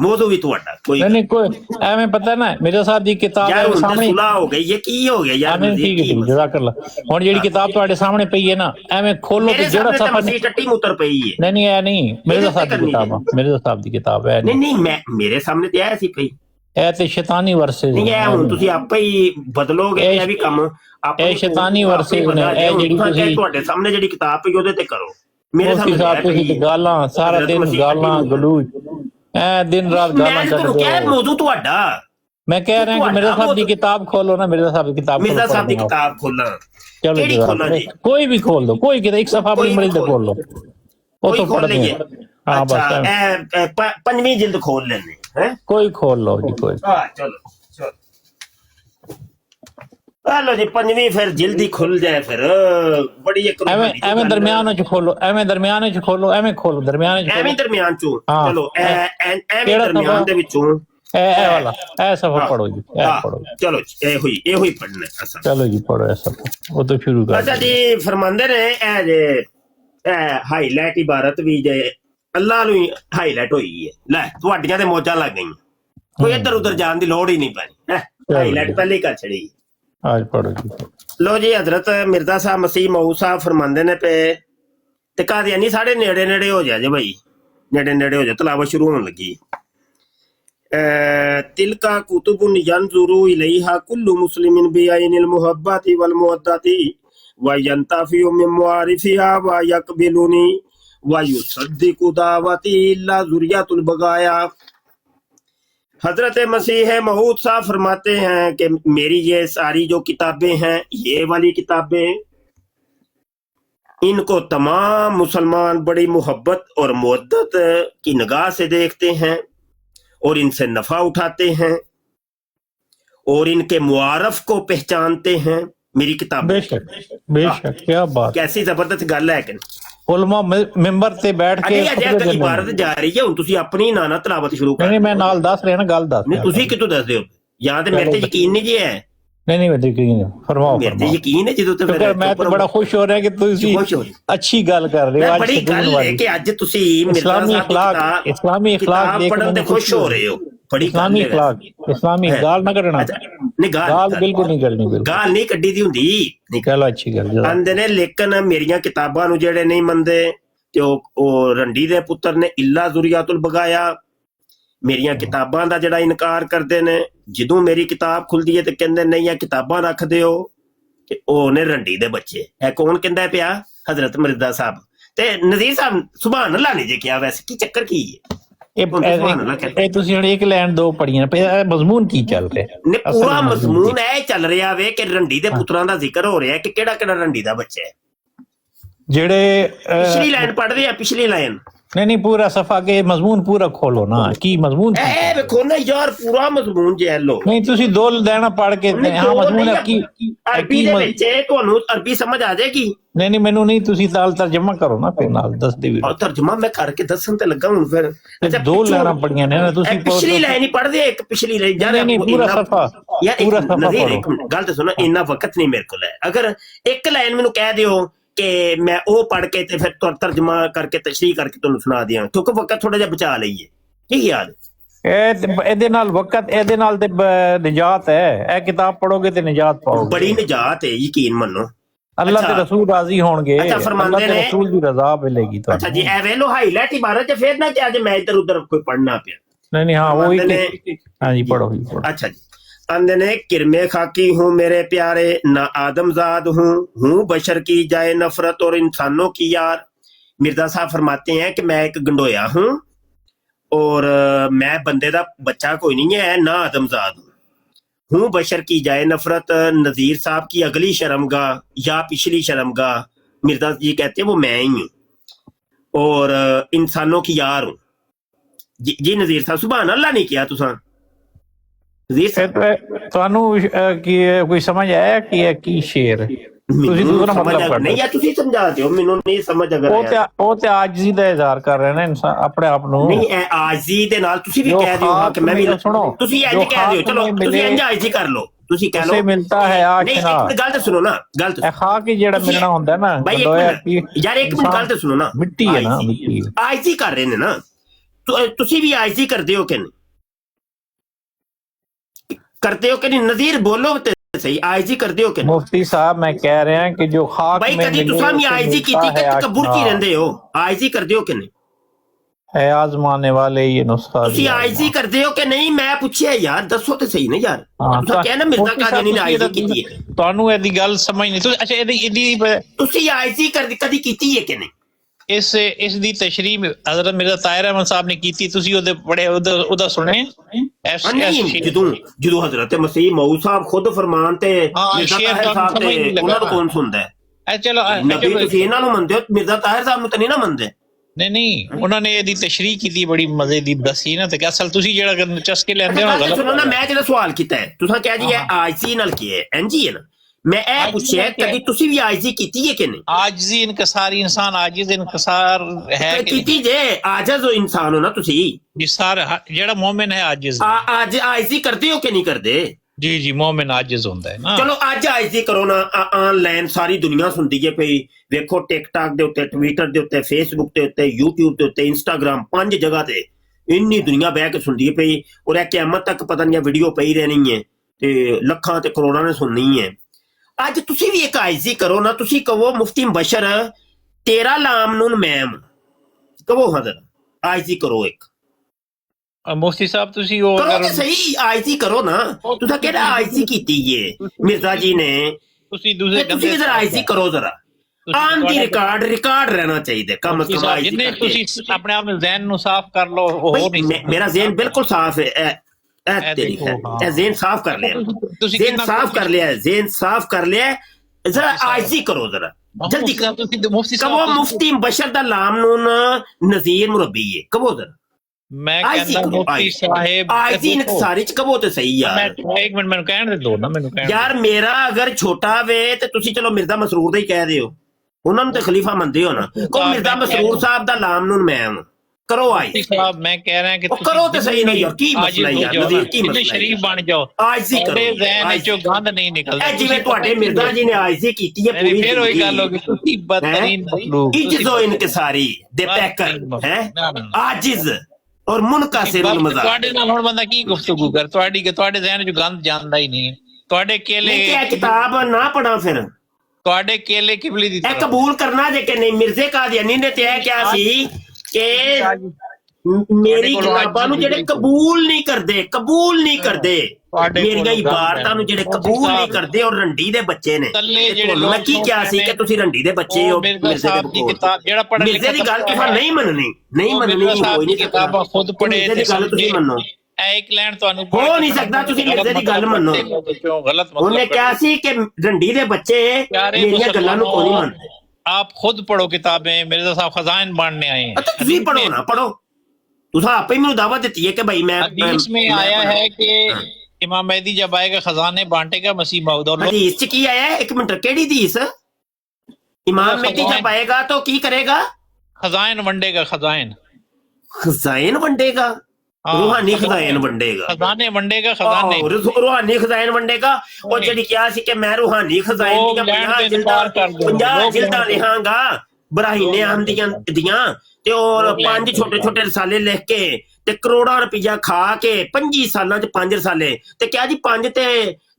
ਮੌਜੂ ਵੀ ਤੁਹਾਡਾ ਕੋਈ ਨਹੀਂ ਕੋਈ ਐਵੇਂ ਪਤਾ ਨਾ ਮੇਰੇ ਸਾਹਿਬ ਦੀ ਕਿਤਾਬ ਯਾਰ ਸਾਹਮਣੇ ਸੁਲਾ ਹੋ ਗਈ ਇਹ ਕੀ ਹੋ ਗਿਆ ਯਾਰ ਠੀਕ ਹੈ ਜਜ਼ਾਕੱਲਾ ਹੁਣ ਜਿਹੜੀ ਕਿਤਾਬ ਤੁਹਾਡੇ ਸਾਹਮਣੇ ਪਈ ਹੈ ਨਾ ਐਵੇਂ ਖੋਲੋ ਤੇ ਜਿਹੜਾ ਸਫਾ ਟੱਟੀ ਮੁੱਤਰ ਪਈ ਹੈ ਨਹੀਂ ਇਹ ਨਹੀਂ ਮੇਰੇ ਸਾਹਿਬ ਦੀ ਕਿਤਾਬ ਮੇਰੇ ਸਾਹਿਬ ਦੀ ਕਿਤਾਬ ਹੈ ਨਹੀਂ ਮੈਂ ਮੇਰੇ ਸਾਹਮਣੇ ਤੇ ਆਇਆ ਸੀ ਪਈ ਇਹ ਤੇ ਸ਼ੈਤਾਨੀ ਵਰਸੇ ਨਹੀਂ ਇਹ ਹੁਣ ਤੁਸੀਂ ਆਪੇ ਹੀ ਬਦਲੋਗੇ ਇਹ ਵੀ ਕੰਮ ਇਹ ਸ਼ੈਤਾਨੀ ਵਰਸੇ ਨੇ ਇਹ ਜਿਹੜੀ ਤੁਸੀਂ ਤੁਹਾਡੇ ਸਾਹਮਣੇ ਜਿਹੜੀ ਕਿਤਾਬ ਪਈ ਉਹਦੇ ਤੇ ਕਰੋ ਮੇਰੇ ਸਾਹਮਣੇ ਗਾਲਾਂ ਸਾਰਾ ਦਿਨ ਗਾਲਾਂ ਗਲੂਜ ਐ ਦਿਨ ਰਾਤ ਗਾਲਾਂ ਕੱਢਦੇ ਹੋ ਮੌਜੂ ਤੁਹਾਡਾ ਮੈਂ ਕਹਿ ਰਿਹਾ ਕਿ ਮਿਰਜ਼ਾ ਸਾਹਿਬ ਦੀ ਕਿਤਾਬ ਖੋਲੋ ਨਾ ਮਿਰਜ਼ਾ ਸਾਹਿਬ ਦੀ ਕਿਤਾਬ ਮਿਰਜ਼ਾ ਸਾਹਿਬ ਦੀ ਕਿਤਾਬ ਖੋਲਣਾ ਚਲੋ ਕੋਈ ਵੀ ਖੋਲ ਦੋ ਕੋਈ ਕਿਤੇ ਇੱਕ ਸਫਾ ਆਪਣੀ ਮਰਜ਼ੀ ਦਾ ਖੋਲ ਲੋ ਉਹ ਤੋਂ ਪੜ੍ਹ ਲਈਏ ਹਾਂ ਬਸ ਪੰਜਵੀਂ ਜਿਲਦ ਖੋਲ ਲੈਣੇ ਹੈ ਕੋਈ ਖੋਲ ਲਓ ਜੀ ਕੋਈ ਚਲੋ लो जी पंजवीं फिर जल्दी खुल जाए फिर बड़ी एक एवें दरमियान च खोलो एवें दरमियान च खोलो एवें खोलो दरमियान च एवें दरमियान चो चलो एवें दरमियान दे विचों ए वाला ए सफा पढ़ो जी ए पढ़ो चलो ए हुई पढ़ना असा चलो जी पढ़ो ऐसा वो तो शुरू कर अच्छा जी फरमांदे ने ए जे हाईलाइट इबारत भी जे अल्लाह नु हाईलाइट होई है ले ਤੁਹਾਡੀਆਂ ਤੇ ਮੌਜਾਂ ਲੱਗ ਗਈਆਂ ਕੋਈ ਇੱਧਰ ਉੱਧਰ ਜਾਣ ਦੀ ਲੋੜ ਹੀ ਨਹੀਂ ਪੈਣੀ हाईलाइट पहले ही कर छड़ी आज पढ़ो जी लो जी हजरत मिर्जा साहब मसीह मऊद साहब फरमांदे ने पे ते कादियानी साढ़े नेड़े नेड़े हो जाए भाई नेड़े हो जाए तलावत शुरू होने लगी तिलका कुतुबुन यंजुरु इलैहा कुल्लु मुस्लिमिन बिआइनिल मुहब्बति वल मुवद्दति व यंताफिउ मिन मुआरिफिहा व यकबिलुनी व युसद्दिकु दावती इल्ला जुरियतुल बगाया। हजरत मसीह मऊद साहब फरमाते हैं कि मेरी ये सारी जो किताबें हैं ये वाली किताबें इनको तमाम मुसलमान बड़ी मोहब्बत और मुवद्दत की निगाह से देखते हैं और इनसे नफा उठाते हैं और इनके मुआरफ को पहचानते हैं। मेरी किताब बेशक क्या बात कैसी जबरदस्त गल है कि उलमा मेंबर ते बैठ के इबारत जा रही है हुन तुसी अपनी नाना तलावत शुरू कर नहीं मैं नाल दस रहा ना गल दस नहीं तुसी कितों दस दे हो या ते मेरे ते यकीन नहीं जी है नहीं मैं यकीन फरमाओ मेरे ते यकीन है ਜਦੋਂ ਤੇ मैं तो बड़ा खुश हो रहा है कि तुसी अच्छी गल कर रहे हो बड़ी गल है कि आज तुसी इस्लामी अखलाक पढ़न ते खुश हो रहे हो बड़ी इस्लामी अखलाक इस्लामी गाल ना कढना नहीं गाल बिल्कुल नहीं करनी गाल नहीं कड्डी दी हुंदी निकल अच्छी गल आंदे ने लेकिन मेरियां किताबां नु जेड़े नहीं मंदे ते ओ रंडी दे पुत्तर ने इल्ला जुरियातुल बगाया मेरियां किताबां दा जेड़ा इनकार करदे ने ਜਦੋਂ मेरी किताब खुलदी है ते कहंदे नहीं ये किताबां रख दियो कि ओ ने रंडी दे बच्चे है कौन कहंदा पिया हजरत मिर्जा साहब ते नजीर साहब सुभान अल्लाह ने जे किया वैसे की चक्कर की है ਇਹ ਤੁਸੀਂ ਹੁਣ ਇੱਕ ਲਾਈਨ ਦੋ ਪੜੀਆਂ ਮਜ਼ਮੂਨ ਕੀ ਚੱਲ ਰਿਹਾ ਨੇ ਪੂਰਾ ਮਜ਼ਮੂਨ ਇਹ ਚੱਲ ਰਿਹਾ ਵੇ ਕਿ ਰੰਡੀ ਦੇ ਪੁੱਤਰਾਂ ਦਾ ਜ਼ਿਕਰ ਹੋ ਰਿਹਾ ਕਿ ਕਿਹੜਾ ਕਿਹੜਾ ਰੰਡੀ ਦਾ ਬੱਚਾ ਹੈ ਜਿਹੜੇ ਪਿਛਲੀ ਲਾਈਨ ਪੜ੍ਹਦੇ ਆ ਪਿਛਲੀ ਲਾਈਨ नहीं पूरा सफा के मजमून पूरा खोलो ना की मजमून ए देखो ना यार पूरा मजमून जे लो नहीं तुसी दो देना पढ़ के हां मजमून है की अरबी दे विच ਤੁਹਾਨੂੰ अरबी समझ आ जाएगी नहीं ਮੈਨੂੰ नहीं तुसी ताल तर्जुमा करो ना फिर नाल दस दे भी तर्जुमा मैं करके दसन ते लगा हूं फिर अच्छा दो लाइनां पढ़ियां ने तुसी पिछली लाइन ही पढ़ दे एक पिछली लाइन यार नहीं पूरा सफा यार पूरा सफा पढ़ो गल तो सुनो इतना वक्त नहीं मेरे को है अगर एक लाइन मेनू कह दियो कि मैं वो पढ़ के ते फिर तर्जमा करके तशरीह करके तुहानू सुना दियां क्योंकि वक्त थोड़ा जिहा बचा लईए ठीक याद ਇਹਦੇ ਨਾਲ ਵਕਤ ਇਹਦੇ ਨਾਲ ਤੇ ਨਿਜਾਤ ਹੈ ਇਹ ਕਿਤਾਬ ਪੜੋਗੇ ਤੇ ਨਿਜਾਤ ਪਾਓਗੇ ਬੜੀ ਨਿਜਾਤ ਹੈ ਯਕੀਨ ਮੰਨੋ ਅੱਲਾਹ ਤੇ ਰਸੂਲ ਰਾਜ਼ੀ ਹੋਣਗੇ ਅੱਛਾ ਫਰਮਾਉਂਦੇ ਨੇ ਰਸੂਲ ਦੀ ਰਜ਼ਾ ਮਿਲੇਗੀ ਤੁਹਾਨੂੰ ਅੱਛਾ ਜੀ ਐ ਵੇਲੋ ਹਾਈਲਾਈਟ ਇਬਾਰਤ ਚ ਫੇਰ ਨਾ ਕਿ ਅੱਜ ਮੈਂ ਇੱਧਰ ਉੱਧਰ ਕੋਈ ਪੜਨਾ ਪਿਆ ਨਹੀਂ ਹਾਂ ਉਹ ਹੀ ਹਾਂ ਜੀ ਪੜੋ अच्छा जी अंदर ने किरमे खाकी हूँ मेरे प्यारे न आदमजाद हूँ बशर की जाए नफरत और इंसानों की यार। मिर्जा साहब फरमाते हैं कि मैं एक गंडोया हूँ और मैं बंदे दा बच्चा कोई नहीं है ना आदमजाद हूँ बशर की जाए नफरत। नजीर साहब की अगली शर्मगाह या पिछली शर्मगाह मिर्जा जी कहते हैं वो मैं ही हूँ और इंसानों की यार हूँ जी नजीर साहब सुभान अल्लाह नहीं किया तुसा ਤੁਹਾਨੂੰ ਕੀ ਕੋਈ ਸਮਝ ਆਇਆ ਕਿ ਇਹ ਕੀ ਸ਼ੇਰ ਤੁਸੀਂ ਦੂਸਰਾ ਮਤਲਬ ਨਹੀਂ ਕਰਦੇ ਯਾਰ ਤੁਸੀਂ ਸਮਝਾ ਦਿਓ ਮੈਨੂੰ ਨਹੀਂ ਸਮਝ ਅਗਰ ਉਹ ਤੇ ਆਜਜ਼ੀ ਦਾ ਇਜ਼ਹਾਰ ਕਰ ਰਹੇ ਨੇ ਇਨਸਾਨ ਆਪਣੇ ਆਪ ਨੂੰ। ਨਹੀਂ ਇਹ ਆਜਜ਼ੀ ਦੇ ਨਾਲ ਤੁਸੀਂ ਵੀ ਕਹਿ ਦਿਓ ਹਾਂ ਕਿ ਮੈਂ ਵੀ ਸੁਣੋ ਤੁਸੀਂ ਇੰਜ ਕਹਿ ਦਿਓ ਚਲੋ ਤੁਸੀਂ ਇੰਜ ਆਜਜ਼ੀ ਕਰ ਲਓ ਤੁਸੀਂ ਕਹਿ ਲਓ ਮਿਲਤਾ ਹੈ ਨਹੀਂ ਇੱਕ ਗੱਲ ਤਾਂ ਸੁਣੋ ਨਾ ਗੱਲ ਤਾਂ ਖਾਕ ਹੀ ਜਿਹੜਾ ਮਿਲਣਾ ਹੁੰਦਾ ਨਾ ਯਾਰ ਇੱਕ ਮਿੰਟ ਗੱਲ ਤਾਂ ਸੁਣੋ ਨਾ ਮਿੱਟੀ ਹੈ ਨਾ ਮਿੱਟੀ ਆਜਜ਼ੀ ਕਰ ਰਹੇ ਨੇ ਨਾ ਤੁਸੀਂ ਵੀ ਆਜਜ਼ੀ ਕਰਦੇ ਹੋ ਕਿ ਨਹੀਂ करते हो कि नहीं नजीर बोलो तो सही आईजी करते हो कि मुफ्ती साहब मैं कह रहे हैं कि जो खाक भाई कभी तुसा भी आईजी की थी कबूल की रहंदे हो आईजी करते हो कि नहीं है आजमाने वाले ये नुस्खा तुसी आईजी करते हो कि नहीं मैं पूछिया यार दसो तो सही ना यार तुसा कहना मिर्जा कादियानी ने आईजी कीती है ਤੁਹਾਨੂੰ ਇਹਦੀ ਗੱਲ ਸਮਝ ਨਹੀਂ ਤੁਸੀਂ ਅੱਛਾ ਇਹਦੀ ਤੁਸੀਂ ਆਈਜੀ ਕਦੀ ਕੀਤੀ ਹੈ ਕਿ ਨਹੀਂ ਇਸ ਦੀ ਤਸ਼ਰੀਹ ਹਜ਼ਰਤ ਮਿਰਜ਼ਾ ਤਾਹਿਰ ਅਹਿਮਦ ਸਾਹਿਬ ਨੇ ਕੀਤੀ ਤੁਸੀਂ ਉਹਦੇ ਬੜੇ ਉਹਦਾ ਸੁਣੇ ਜਦੋਂ ਹਜ਼ਰਤ ਮਸੀਹ ਮਊਦ ਸਾਹਿਬ ਖੁਦ ਫਰਮਾਨ ਤੇ ਮਿਰਜ਼ਾ ਤਾਹਿਰ ਸਾਹਿਬ ਤੇ ਉਹਨਾਂ ਨੂੰ ਕੌਣ ਸੁਣਦਾ ਹੈ ਚਲੋ ਨਬੀ ਤੁਸੀਂ ਇਹਨਾਂ ਨੂੰ ਮੰਨਦੇ ਹੋ ਮਿਰਜ਼ਾ ਤਾਹਿਰ ਸਾਹਿਬ ਨੂੰ ਤਾਂ ਨਹੀਂ ਨਾ ਮੰਨਦੇ ਨਹੀਂ ਉਹਨਾਂ ਨੇ ਇਹਦੀ ਤਸ਼ਰੀਹ ਕੀਤੀ ਬੜੀ ਮਜ਼ੇ ਦੀ ਦੱਸੀ ਨਾ ਤੇ ਅਸਲ ਤੁਸੀਂ ਜਿਹੜਾ ਚਸਕੇ ਲੈਂਦੇ ਹੋ ਗਲਤ ਸੁਣੋ ਨਾ ਮੈਂ ਜਿਹੜਾ ਸਵਾਲ ਕੀਤਾ ਹੈ ਤੁਸੀਂ ਕਿਹਾ ਜੀ ਇਹ ਆਈਜੀ ਨਾਲ ਕੀ ਹੈ ਐਨਜੀ ਹੈ ਨਾ मैं ए पूछे कभी तुसी भी आजिज़ी कीती है कि नहीं आजिज़ी इनकसारी इंसान आजिज़ इनकसार है कीती जे आजिज़ हो इंसान हो ना तुसी जिसार जेड़ा मोमिन है आजिज़ आज आजिज़ी करते हो कि नहीं करते जी जी मोमिन आजिज़ होंदा है ना चलो आज आजिज़ी करो ना ऑनलाइन सारी दुनिया सुनदी है पई देखो टिकटॉक दे उत्ते ट्विटर दे उत्ते फेसबुक दे उत्ते यूट्यूब दे उत्ते इंस्टाग्राम 5 जगह ते इन्नी दुनिया बैठ के सुनदी है पई और क़यामत तक पता नहीं वीडियो पई रहनी है ते लखां ते करोड़ां ने सुननी है ਅੱਜ ਤੁਸੀਂ ਵੀ ਇੱਕ ਆਈਜ਼ੀ ਕਰੋ ਨਾ ਤੁਸੀਂ ਕਹੋ ਮੁਫਤੀ ਬਸ਼ਰ ਤੇਰਾ ਲਾਮ ਨੂਨ ਮੈਮ ਕਹੋ ਹਜ਼ਰ ਆਈਜ਼ੀ ਕਰੋ ਇੱਕ ਮੁਫਤੀ ਸਾਹਿਬ ਤੁਸੀਂ ਉਹ ਕਰੋ ਸਹੀ ਆਈਜ਼ੀ ਕਰੋ ਨਾ ਤੁਸੀਂ ਕਿਹੜਾ ਆਈਜ਼ੀ ਕੀਤੀ ਏ ਮਿਰਜ਼ਾ ਜੀ ਨੇ ਤੁਸੀਂ ਦੂਸਰੇ ਤੁਸੀਂ ਜ਼ਰਾ ਆਈਜ਼ੀ ਕਰੋ ਜ਼ਰਾ ਆਨ ਦੀ ਰਿਕਾਰਡ ਰਹਿਣਾ ਚਾਹੀਦਾ ਕਮ ਸੇ ਕਮ ਜਿੰਨੇ ਤੁਸੀਂ ਆਪਣੇ ਆਪ ਨੂੰ ਜ਼ਿਹਨ ਨੂੰ ਸਾਫ਼ ਕਰ ਲਓ ਉਹ ਨਹੀਂ ਮੇਰਾ ਜ਼ਿਹਨ ਬਿਲਕੁਲ ਸਾਫ਼ ਹੈ ज़ेन साफ कर लिया ज़ेन साफ कर लिया ज़ेन साफ कर लिया जरा आजी करो जरा जल्दी कबो मुफ्ती बशर दा लाम नून नज़ीर मुरब्बी है कबो जरा मैं कहना मुफ्ती साहिब आजी इनकसारी च कबो ते सही यार एक मिनट मैंने कहने दो ना मैंने यार मेरा अगर छोटा वे ते तुसी चलो मिर्जा मसरूर दा ही कह दियो उन्हां नूं ते खलीफा मनदे हो ना को मिर्जा मसरूर साहब दा लाम नून मैं करो आई साहब मैं कह रहा कि करो तो सही नहीं यार की मसला यार नज़ीर की मसला शरीफ बन जाओ आईजी करो ज़हन चो गंद नहीं निकलदा ए जिवें ਤੁਹਾਡੇ ਮਿਰਜ਼ਾ ਜੀ ਨੇ ਆਈਜ਼ੀ ਕੀਤੀ ਹੈ ਪੂਰੀ ਫਿਰ ਉਹੀ ਗੱਲ ਹੋ ਗਈ ਤੁਸੀਂ ਬਦਤਰੀਨ ਮਖਲੂਕ ਇਜਜ਼ੋ ਇਨਕਸਾਰੀ ਦੇ ਪੈਕਰ ਹੈ ਆजिज ਔਰ ਮੁਨਕਸਿਰ ਮਜ਼ਾਕ ਤੁਹਾਡੇ ਨਾਲ ਹੁਣ ਬੰਦਾ ਕੀ ਗੁਫ਼ਤਗੂ ਕਰ ਤੁਹਾਡੇ ਜ਼ਹਿਨ ਚੋਂ ਗੰਦ ਜਾਂਦਾ ਹੀ ਨਹੀਂ ਤੁਹਾਡੇ ਕੇਲੇ ਇਹ ਕਿਤਾਬ ਨਾ ਪੜਾਂ ਫਿਰ ਤੁਹਾਡੇ ਕੇਲੇ ਕਿਬਲੀ ਦੀ ਇਹ ਕਬੂਲ ਕਰਨਾ ਜੇ ਕਿ ਨਹੀਂ ਮਿਰਜ਼ੇ ਕਾਦੀਆਨੀ ਨੇ ਤੇ ਇਹ ਕਿਹਾ ਸੀ ਕਿ ਮੇਰੀ ਕਿਤਾਬਾਂ ਨੂੰ ਜਿਹੜੇ ਕਬੂਲ ਨਹੀਂ ਕਰਦੇ ਮੇਰੀਆਂ ਇਬਾਰਤਾਂ ਨੂੰ ਜਿਹੜੇ ਕਬੂਲ ਨਹੀਂ ਕਰਦੇ ਔਰ ਰੰਡੀ ਦੇ ਬੱਚੇ ਨੇ ਮੈਂ ਕੀ ਕਿਹਾ ਸੀ ਕਿ ਤੁਸੀਂ ਰੰਡੀ ਦੇ ਬੱਚੇ ਹੋ ਮਿਰਜ਼ੇ ਦੀ ਕਿਤਾਬ ਜਿਹੜਾ ਪੜ੍ਹਨ ਮਿਰਜ਼ੇ ਦੀ ਗੱਲ ਤੁਸੀਂ ਨਹੀਂ ਮੰਨਣੀ ਕੋਈ ਨਹੀਂ ਕਿਤਾਬਾਂ ਖੁਦ ਪੜ੍ਹੇ ਤੇ ਗੱਲ ਤੁਸੀਂ ਮੰਨੋ ਇੱਕ ਲੈਣ ਤੁਹਾਨੂੰ ਹੋ ਨਹੀਂ ਸਕਦਾ ਤੁਸੀਂ ਮਿਰਜ਼ੇ ਦੀ ਗੱਲ ਮੰਨੋ ਉਹਨੇ ਕਿਹਾ ਸੀ ਕਿ ਰੰਡੀ ਦੇ ਬੱਚੇ ਮੇਰੀਆਂ ਗੱਲਾਂ ਨੂੰ ਕੋਈ ਨਹੀਂ ਮੰਨਦੇ आप खुद पढ़ो किताबें मिर्जा साहब खजाइन बांटने आए हैं तुसी पढ़ो ना पढ़ो तुसा आपे मेनू दावत देती है कि भाई मैं हदीस में आया है कि इमाम मेहदी जब आएगा खजाने बांटेगा मसीह मऊद और हदीस च की आया है एक मिनट केड़ी हदीस इमाम मेहदी जब आएगा तो की करेगा खजाइन वंडेगा खजाइन वंडेगा रूहानी खजाइन वंडेगा खजाने वंडेगा खजाने रूहानी खजाइन वंडेगा और जेडी क्या सी कि मैं रूहानी खजाइन दी 50 जिल्दां लिखांगा बराहीने अहमदियां दियां ते और 5 छोटे रसाले लिख के ते करोड़ां रुपया खा के 25 सालां च 5 रसाले ते क्या जी 5 ते